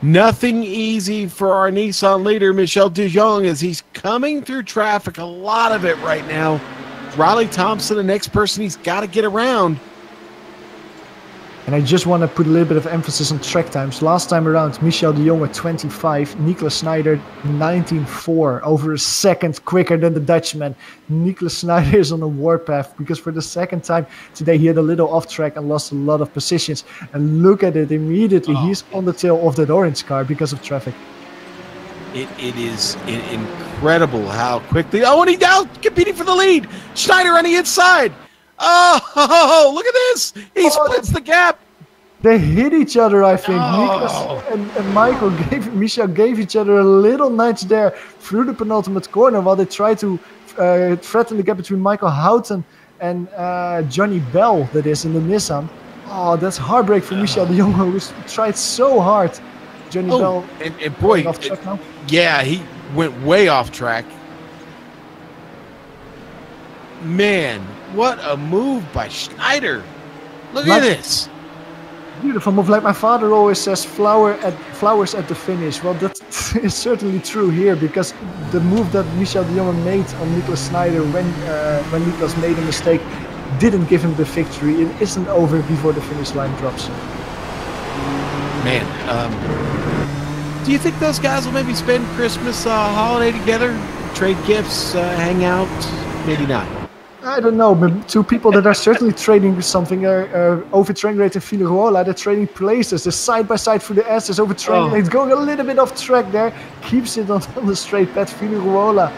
Speaker 1: Nothing easy for our Nissan leader, Michel de Jong, as he's coming through traffic, a lot of it right now. Riley Thompson, the next person he's got to get around.
Speaker 2: And I just want to put a little bit of emphasis on track times. Last time around, Michel de Jong at 25, Niklas Snyder 19.4, over a second quicker than the Dutchman. Niklas Snyder is on a warpath because for the second time today he had a little off track and lost a lot of positions. And look at it immediately, he's on the tail of that orange car because of traffic.
Speaker 1: It is incredible how quickly. Oh, and he's now competing for the lead. Schneider on the inside. Oh, look at this. He splits the gap.
Speaker 2: They hit each other, I think. Niklas and Michel gave each other a little nudge there through the penultimate corner while they tried to threaten the gap between Michael Houghton and Johnny Bell, that is, in the Nissan. Oh, that's heartbreak for Michel de Jong, who tried so hard. Johnny Bell
Speaker 1: and boy,
Speaker 2: off track now.
Speaker 1: Yeah, he went way off track. Man, what a move by Schneider. Look at this.
Speaker 2: Beautiful move. Like my father always says, flowers at the finish. Well, that is certainly true here, because the move that Michel de Jong made on Niklas Snyder when Niklas made a mistake didn't give him the victory. It isn't over before the finish line drops.
Speaker 1: Man, do you think those guys will maybe spend Christmas holiday together? Trade gifts, hang out? Maybe not.
Speaker 2: I don't know, but 2 people that are certainly trading something are Overtrain Rate and Figueroa. They're trading places. They're side by side through the S's. Overtrain Rate going a little bit off track there. Keeps it on the straight path. Figueroa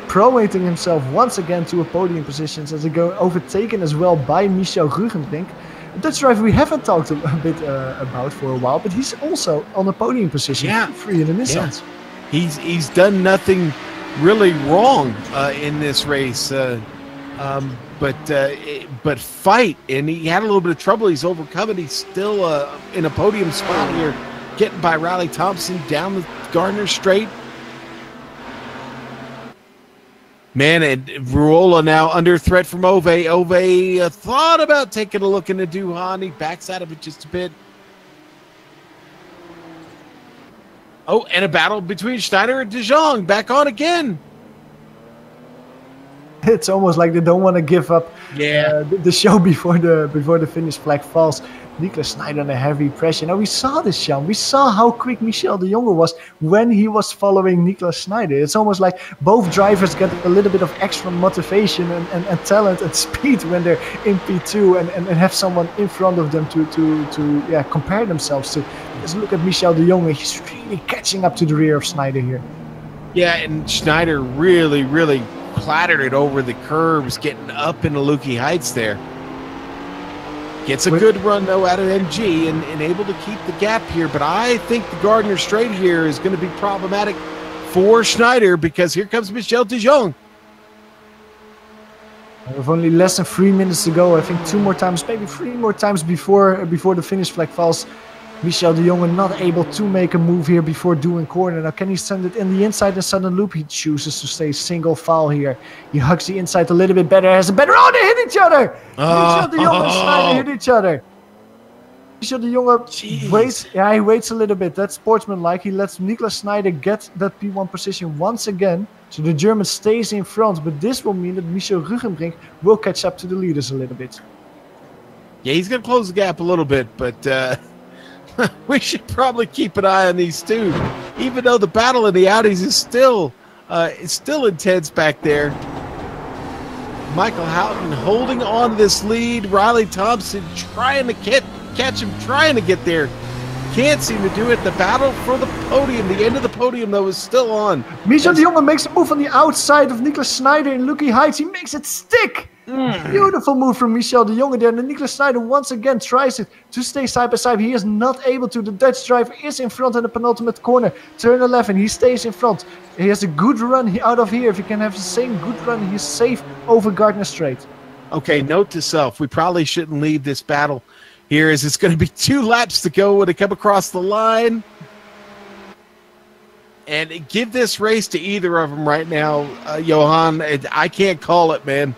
Speaker 2: promoting himself once again to a podium positions as they go overtaken as well by Michel Rugenbrink. A Dutch driver we haven't talked a bit about for a while, but he's also on a podium position.
Speaker 1: Yeah.
Speaker 2: Free in the Nissans.
Speaker 1: Yeah. He's done nothing really wrong in this race. But fight, and he had a little bit of trouble. He's overcome it. He's still in a podium spot here, getting by Riley Thompson down the Gardner Straight. Man, and Ruola now under threat from Ove. Ove thought about taking a look into Duhan. He backs out of it just a bit. Oh, and a battle between Schneider and de Jong. Back on again.
Speaker 2: It's almost like they don't want to give up the show before the finish flag falls. Niklas Snyder under heavy pressure. Now we saw this, Sean. We saw how quick Michel de Jong was when he was following Niklas Snyder. It's almost like both drivers get a little bit of extra motivation and talent and speed when they're in P2 and have someone in front of them to compare themselves to. Just look at Michel de Jong. He's really catching up to the rear of Snyder here. Yeah,
Speaker 1: and Schneider really clattered it over the curbs, getting up into Lukey Heights there. Gets a good run, though, out of MG and able to keep the gap here. But I think the Gardner Straight here is going to be problematic for Schneider because here comes Michel de Jong.
Speaker 2: With only less than 3 minutes to go, I think 2 more times, maybe 3 more times before the finish flag falls. Michel de Jong not able to make a move here before doing corner. Now can he send it in the inside and sudden loop? He chooses to stay single file here. He hugs the inside a little bit better, has a better... Oh, they hit each other! Michel de Jong and Schneider hit each other. Michel de Jong waits. Yeah, he waits a little bit. That's sportsmanlike. He lets Niklas Snyder get that P1 position once again. So the German stays in front. But this will mean that Michel Rugenbrink will catch up to the leaders a little bit.
Speaker 1: Yeah, he's going to close the gap a little bit, but... we should probably keep an eye on these two, even though the battle in the Audis is still intense back there. Michael Houghton holding on to this lead. Riley Thompson trying to catch him, trying to get there. Can't seem to do it. The battle for the podium, the end of the podium, though, is still on.
Speaker 2: Michel de Jong makes a move on the outside of Niklas Snyder in Lukey Heights. He makes it stick. Beautiful move from Michel de Jong there. And Niklas Snyder once again tries it to stay side by side. He is not able to. The Dutch driver is in front in the penultimate corner. Turn 11. He stays in front. He has a good run out of here. If he can have the same good run, he's safe over Gardner Straight.
Speaker 1: Okay, note to self. We probably shouldn't leave this battle here is it's going to be 2 laps to go when they come across the line. And give this race to either of them right now, Johan. I can't call it, man.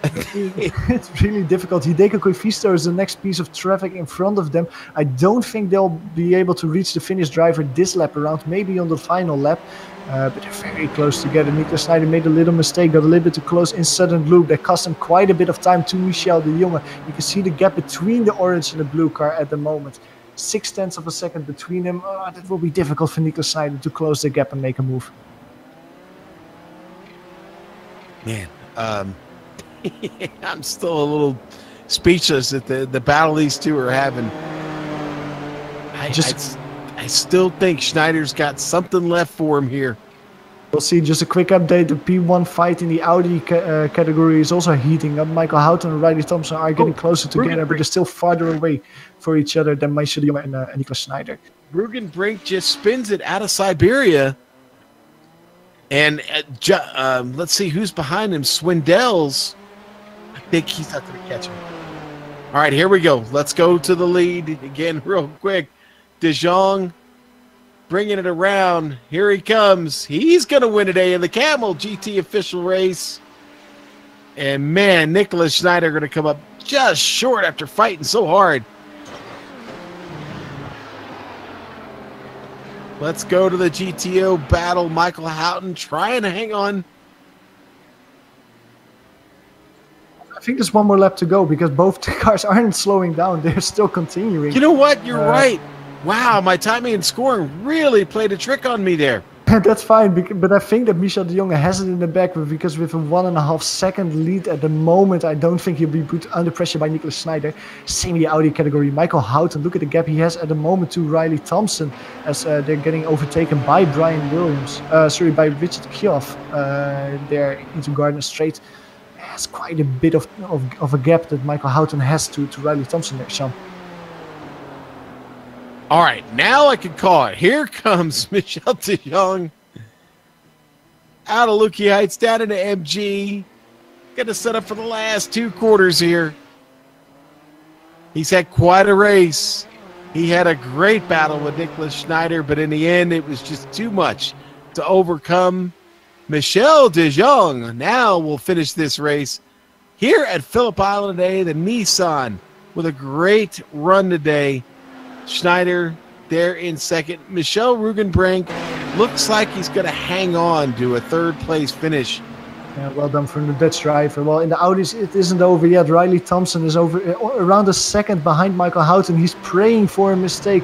Speaker 2: It's really difficult. Hideki Koifisto is the next piece of traffic in front of them. I don't think they'll be able to reach the finish driver this lap around, maybe on the final lap. But they're very close together. Niklas Snyder made a little mistake, got a little bit too close in southern loop. That cost him quite a bit of time to Michel de Jonge. You can see the gap between the orange and the blue car at the moment. 0.6 of a second between them. That will be difficult for Niklas Snyder to close the gap and make a move.
Speaker 1: Man, I'm still a little speechless at the battle these two are having. I still think Schneider's got something left for him here.
Speaker 2: We'll see. Just a quick update. The P1 fight in the Audi category is also heating up. Michael Houghton and Riley Thompson are getting closer together, but they're still farther away for each other than Michel de Jonge and Niklas Snyder.
Speaker 1: Rugen Brink just spins it out of Siberia. And let's see who's behind him. Swindells. I think he's not going to catch him. All right, here we go. Let's go to the lead again real quick. De Jong bringing it around. Here he comes. He's going to win today in the Kamel GT official race. And, man, Nicholas Schneider going to come up just short after fighting so hard. Let's go to the GTO battle. Michael Houghton trying to hang on.
Speaker 2: I think there's one more lap to go because both the cars aren't slowing down. They're still continuing.
Speaker 1: You know what? You're right. Wow, my timing and scoring really played a trick on me there.
Speaker 2: That's fine, but I think that Michel de Jonge has it in the back because with a 1.5 second lead at the moment, I don't think he'll be put under pressure by Niklas Snyder. Same in the Audi category. Michael Houghton, look at the gap he has at the moment to Riley Thompson as they're getting overtaken by by Richard Kioff there into Gardner Straight. That's quite a bit of a gap that Michael Houghton has to Riley Thompson there, Sean.
Speaker 1: All right, now I can call it. Here comes Michel de Jonge out of Lukey Heights down into MG. Going to set up for the last 2 quarters here. He's had quite a race. He had a great battle with Nicholas Schneider, but in the end, it was just too much to overcome. Michel de Jonge now will finish this race here at Phillip Island today. The Nissan with a great run today. Schneider there in second. Michel Rugenbrink looks like he's going to hang on to a 3rd place finish.
Speaker 2: Yeah, well done from the Dutch driver. Well, in the Audis, it isn't over yet. Riley Thompson is over around a second behind Michael Houghton. He's praying for a mistake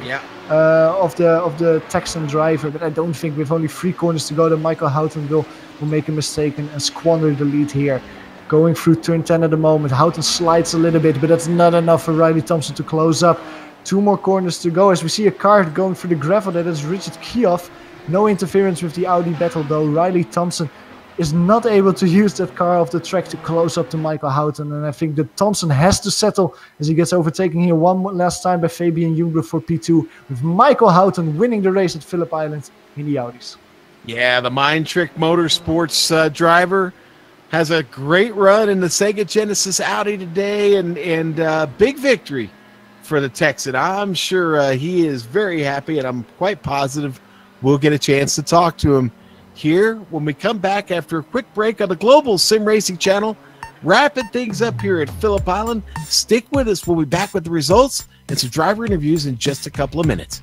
Speaker 2: of the Texan driver, but I don't think with only 3 corners to go that Michael Houghton will make a mistake and squander the lead here. Going through turn 10 at the moment. Houghton slides a little bit, but that's not enough for Riley Thompson to close up. 2 more corners to go as we see a car going through the gravel. That is Richard Kioff. No interference with the Audi battle though. Riley Thompson is not able to use that car off the track to close up to Michael Houghton. And I think that Thompson has to settle as he gets overtaken here one last time by Fabian Jungbloed for P2. With Michael Houghton winning the race at Phillip Island in the Audis.
Speaker 1: Yeah, the Mind Trick Motorsports driver has a great run in the Sega Genesis Audi today and big victory for the Texan. I'm sure he is very happy, and I'm quite positive we'll get a chance to talk to him here when we come back after a quick break on the Global Sim Racing channel. Wrapping things up here at Phillip Island. Stick with us. We'll be back with the results and some driver interviews in just a couple of minutes.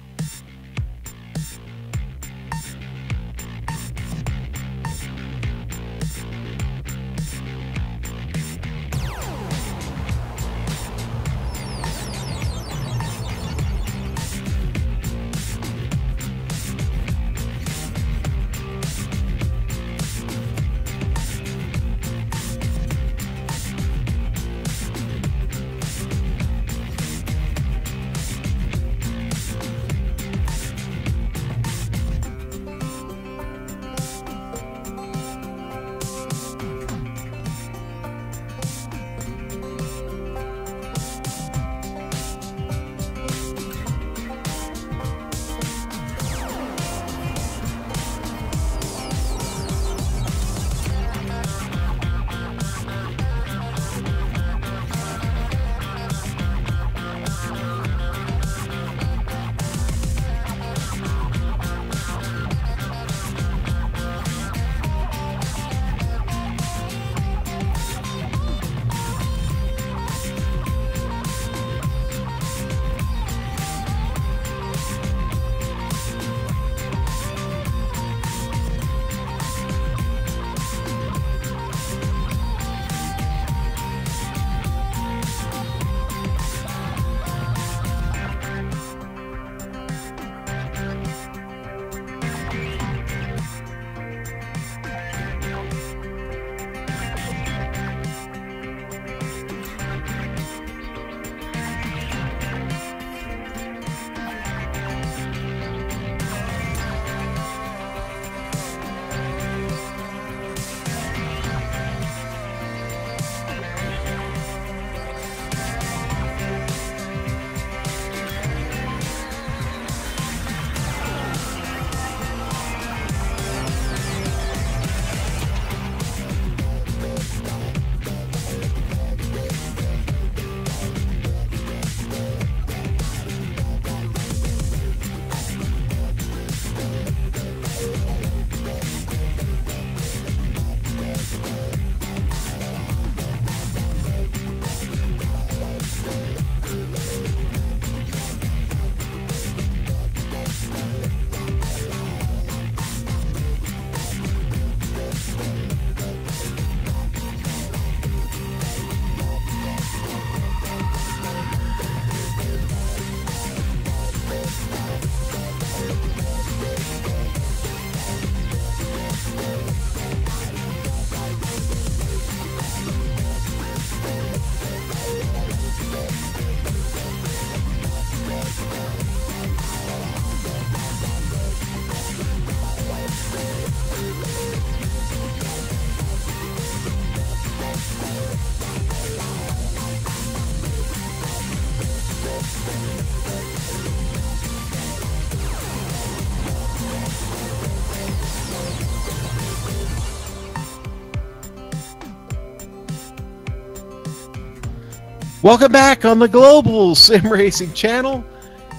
Speaker 1: Welcome back on the Global Sim Racing channel,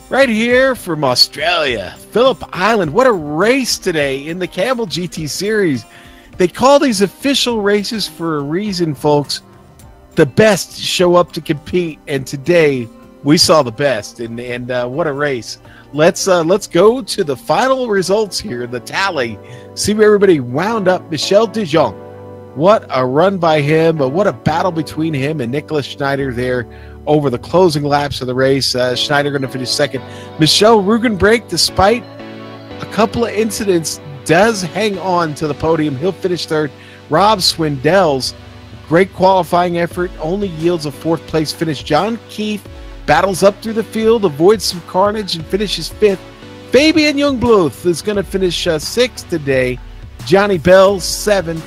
Speaker 1: right here from Australia, Phillip Island. What a race today in the Kamel GT series. They call these official races for a reason, folks. The best show up to compete, and today we saw the best, and what a race. Let's go to the final results here, the tally. See where everybody wound up. Michel De Jong. What a run by him, but what a battle between him and Nicholas Schneider there over the closing laps of the race. Schneider going to finish second. Michel Rugenbrake, despite a couple of incidents, does hang on to the podium. He'll finish third. Rob Swindell's great qualifying effort only yields a fourth place finish. John Keefe battles up through the field, avoids some carnage, and finishes fifth. Fabian Jungbluth is going to finish sixth today. Johnny Bell, seventh.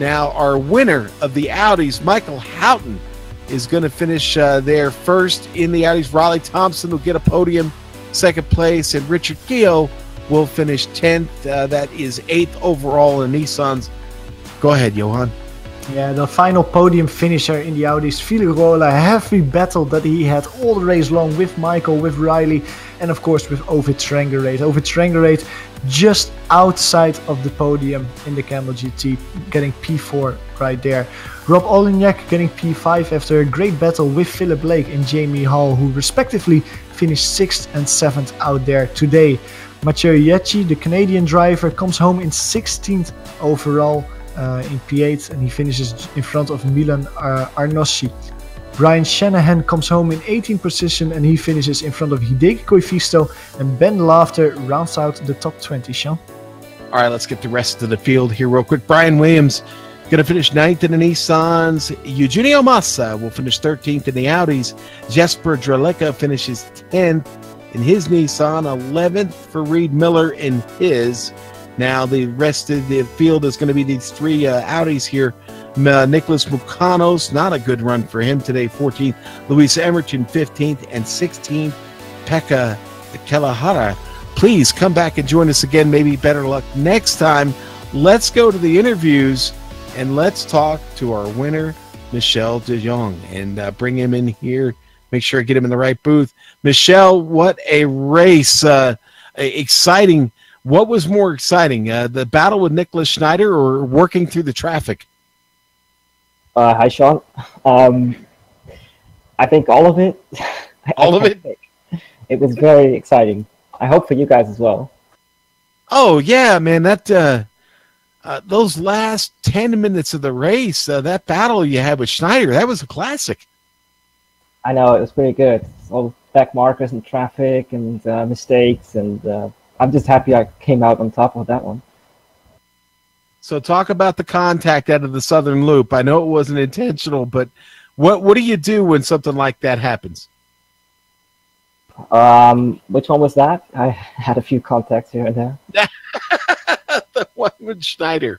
Speaker 1: Now, our winner of the Audis, Michael Houghton, is going to finish there first in the Audis. Raleigh Thompson will get a podium, second place, and Richard Keogh will finish 10th. That is 8th overall in Nissans. Go ahead, Johan.
Speaker 2: Yeah, the final podium finisher in the Audis, Phillip, a heavy battle that he had all the race long with Michael, with Riley, and of course with Ovid Trengerate. Ovid Trengerate just outside of the podium in the Kamel GT, getting P4 right there. Rob Olignac getting P5 after a great battle with Philip Blake and Jamie Hall, who respectively finished 6th and 7th out there today. Mathieu Yetchi, the Canadian driver, comes home in 16th overall in P8, and he finishes in front of Milan Arnossi. Brian Shanahan comes home in 18th position, and he finishes in front of Hideki Koifisto, and Ben Laughter rounds out the top 20, Sean.
Speaker 1: All right, let's get the rest of the field here real quick. Brian Williams going to finish 9th in the Nissans. Eugenio Massa will finish 13th in the Audis. Jesper Dreleka finishes 10th in his Nissan, 11th for Reed Miller in his. Now the rest of the field is going to be these three Audis here. Nicholas Mucanos, not a good run for him today, 14th. Luis Emerton, 15th, and 16th. Pekka Kelahara. Please come back and join us again. Maybe better luck next time. Let's go to the interviews, and let's talk to our winner, Michel De Jong, and bring him in here. Make sure I get him in the right booth. Michel, what a race. Exciting. What was more exciting, the battle with Nicholas Schneider or working through the traffic?
Speaker 4: Hi, Sean. I think all of it.
Speaker 1: All of it?
Speaker 4: It was very exciting. I hope for you guys as well.
Speaker 1: Oh, yeah, man. That those last 10 minutes of the race, that battle you had with Schneider, that was a classic.
Speaker 4: I know, it was pretty good. All back markers and traffic and mistakes, and I'm just happy I came out on top of that one.
Speaker 1: So talk about the contact out of the Southern Loop. I know it wasn't intentional, but what do you do when something like that happens?
Speaker 4: Which one was that? I had a few contacts here and there.
Speaker 1: The one with Schneider.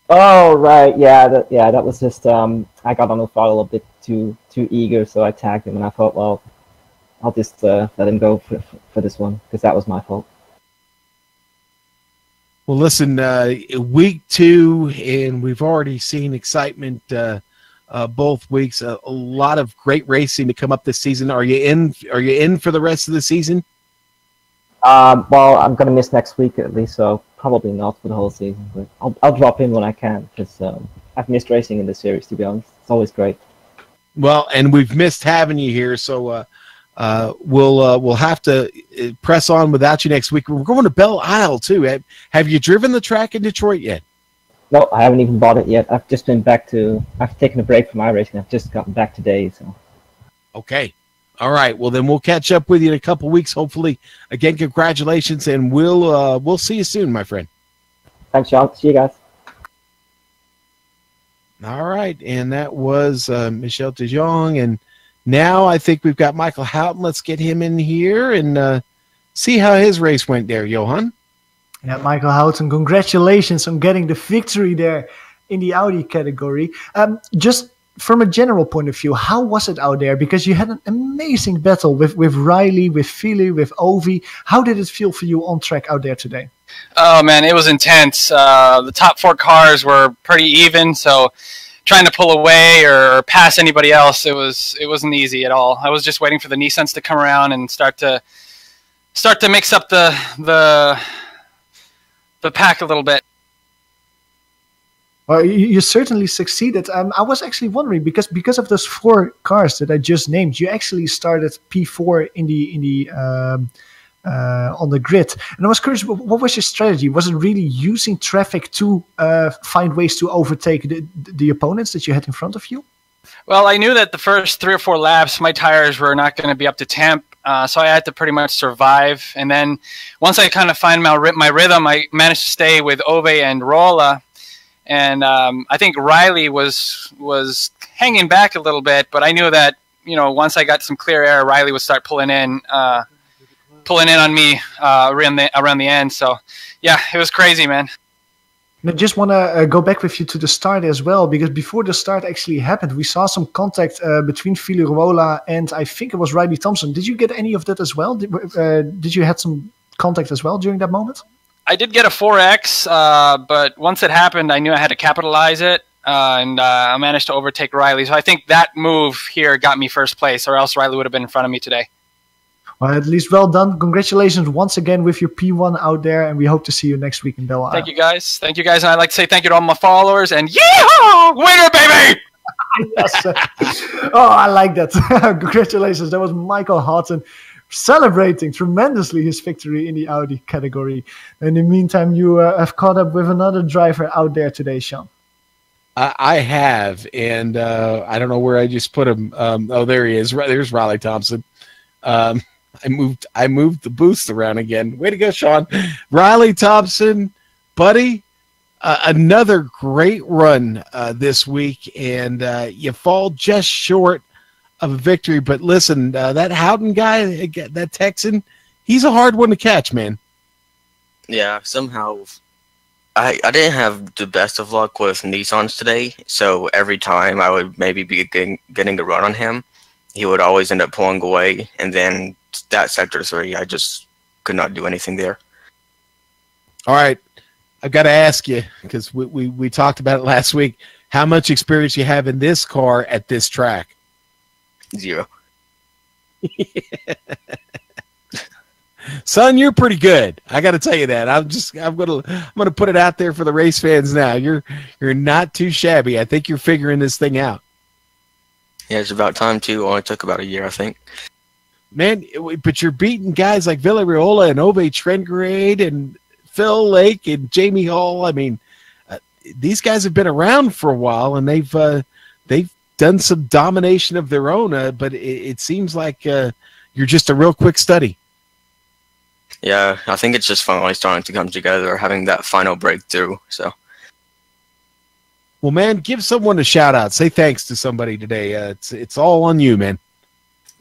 Speaker 4: Oh, right. Yeah, that was just, I got on the throttle a bit too eager, so I tagged him, and I thought, well, I'll just let him go for this one, because that was my fault.
Speaker 1: Well, listen, week 2, and we've already seen excitement both weeks. A lot of great racing to come up this season. Are you in for the rest of the season?
Speaker 4: Well, I'm going to miss next week at least, so probably not for the whole season. But I'll drop in when I can, because I've missed racing in this series, to be honest. It's always great. Well,
Speaker 1: and we've missed having you here, so we'll have to press on without you next week. We're going to Belle Isle too. Have you driven the track in Detroit yet?
Speaker 4: No, I haven't even bought it yet. I've just been I've taken a break from iRacing. I've just gotten back today. So. Okay.
Speaker 1: All right. Well, then we'll catch up with you in a couple weeks. Hopefully, again, congratulations, and we'll see you soon, my friend.
Speaker 4: Thanks, Sean. See you guys.
Speaker 1: All right, and that was Michel De Jong, and now I think we've got Michael Houghton. Let's get him in here and see how his race went there, Johan.
Speaker 2: Yeah, Michael Houghton, congratulations on getting the victory there in the Audi category. Just from a general point of view, how was it out there? Because you had an amazing battle with Riley, with Philly, with Ovi. How did it feel for you on track out there today?
Speaker 5: Oh, man, it was intense. The top 4 cars were pretty even, so trying to pull away or pass anybody else. It wasn't easy at all. I was just waiting for the Nissans to come around and start to mix up the pack a little bit.
Speaker 2: Well, you certainly succeeded. I was actually wondering because of those 4 cars that I just named, you actually started P4 in the on the grid. And I was curious, what was your strategy? Was it really using traffic to find ways to overtake the opponents that you had in front of you?
Speaker 5: Well, I knew that the first 3 or 4 laps, my tires were not going to be up to temp, so I had to pretty much survive. And then once I kind of find my rhythm, I managed to stay with Ove and Rolla. And I think Riley was hanging back a little bit, but I knew that, once I got some clear air, Riley would start pulling in on me around the end. So, yeah, it was crazy, man.
Speaker 2: And I just want to go back with you to the start as well, because before the start actually happened, we saw some contact between Phillip and I think it was Riley Thompson. Did you get any of that as well? Did you have some contact as well during that moment?
Speaker 5: I did get a 4X, but once it happened, I knew I had to capitalize it, and I managed to overtake Riley. So I think that move here got me first place, or else Riley would have been in front of me today.
Speaker 2: Well, at least well done. Congratulations once again with your P1 out there, and we hope to see you next week in Belle Isle.
Speaker 5: Thank you, guys. Thank you, guys. And I'd like to say thank you to all my followers, and yeehaw! Winner, baby!
Speaker 2: Yes. Oh, I like that. Congratulations. That was Michael Houghton celebrating tremendously his victory in the Audi category. In the meantime, you have caught up with another driver out there today, Sean.
Speaker 1: I have, and I don't know where I just put him. Oh, there he is. There's Riley Thompson. I moved the boost around again. Way to go, Sean. Riley Thompson, buddy. Another great run this week, and you fall just short of a victory. But listen, that Houghton guy, that Texan, he's a hard one to catch, man.
Speaker 6: Yeah, somehow I didn't have the best of luck with Nissans today, so every time I would maybe be getting a run on him, he would always end up pulling away, and then that Sector 3, I just could not do anything there.
Speaker 1: All right, I've got to ask you, because we talked about it last week, how much experience you have in this car at this track?
Speaker 6: 0.
Speaker 1: Son, you're pretty good. I got to tell you that. I'm gonna put it out there for the race fans now. You're not too shabby. I think you're figuring this thing out.
Speaker 6: Yeah, it's about time too. Only took about a year, I think.
Speaker 1: Man, but you're beating guys like Villarreola and Ove Trengrade and Phil Lake and Jamie Hall. I mean, these guys have been around for a while, and they've done some domination of their own. But it seems like you're just a real quick study.
Speaker 6: Yeah, I think it's just finally starting to come together, having that final breakthrough. So,
Speaker 1: well, man, give someone a shout out. Say thanks to somebody today. It's all on you, man.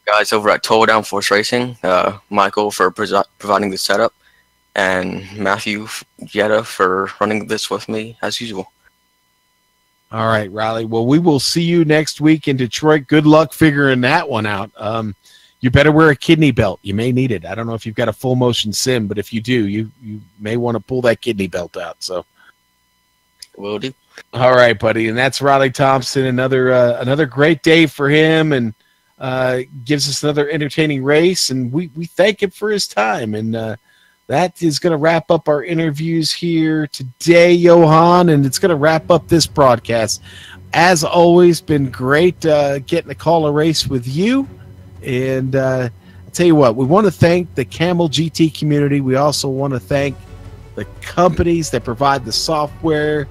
Speaker 6: Guys over at Total Downforce Racing, Michael for providing the setup, and Matthew Jetta for running this with me as usual.
Speaker 1: All right, Riley. Well, we will see you next week in Detroit. Good luck figuring that one out. You better wear a kidney belt. You may need it. I don't know if you've got a full motion sim, but if you do, you may want to pull that kidney belt out. So,
Speaker 6: will do.
Speaker 1: All right, buddy. And that's Riley Thompson. Another great day for him, and gives us another entertaining race. And we thank him for his time. And that is going to wrap up our interviews here today, Johan, and it's going to wrap up this broadcast. As always, been great getting to call a race with you. And I'll tell you what, we want to thank the Kamel GT community. We also want to thank the companies that provide the software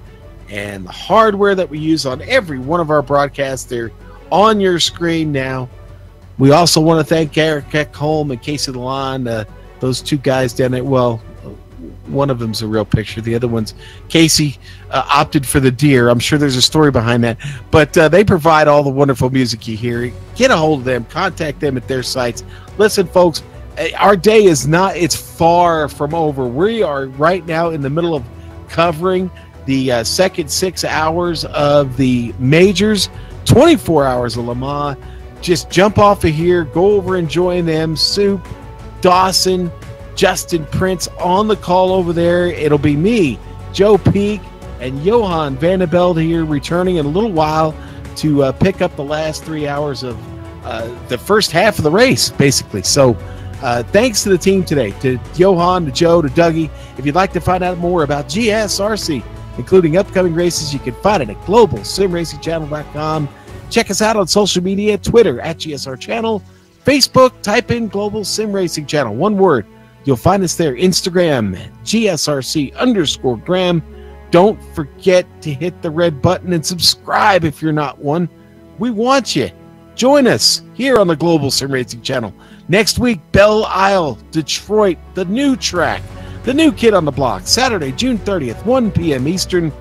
Speaker 1: and the hardware that we use on every one of our broadcasts. They're on your screen now. We also want to thank Eric Eckholm and Casey Lalonde, those two guys down there. Well, one of them's a real picture. The other one's Casey opted for the deer. I'm sure there's a story behind that. But they provide all the wonderful music you hear. Get a hold of them. Contact them at their sites. Listen, folks, our day is not, it's far from over. We are right now in the middle of covering the second 6 hours of the majors, 24 hours of Le Mans. Just jump off of here. Go over and join them. Soup, Dawson, Justin Prince on the call over there. It'll be me, Joe Peak, and Johan Vandervelde here, returning in a little while to pick up the last 3 hours of the first half of the race, basically. So thanks to the team today, to Johan, to Joe, to Dougie. If you'd like to find out more about GSRC, including upcoming races, you can find it at globalsimracingchannel.com. Check us out on social media, Twitter at GSR Channel, Facebook, type in Global Sim Racing Channel, one word. You'll find us there. Instagram, GSRC_Graham. Don't forget to hit the red button and subscribe if you're not one. We want you. Join us here on the Global Sim Racing Channel. Next week, Belle Isle, Detroit, the new track, the new kid on the block, Saturday, June 30th, 1 p.m. Eastern.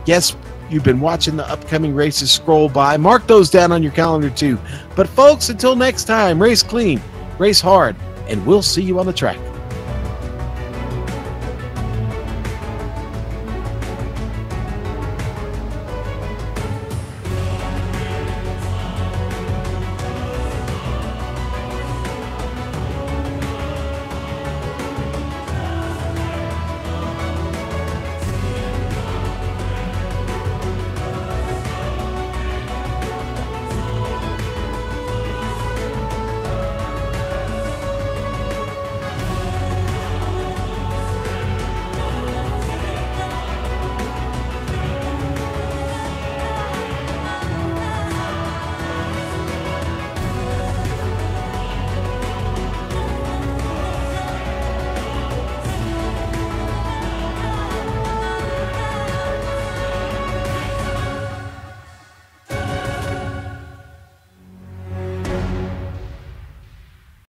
Speaker 1: Yes, you've been watching the upcoming races scroll by. Mark those down on your calendar too. But folks, until next time, race clean, race hard, and we'll see you on the track.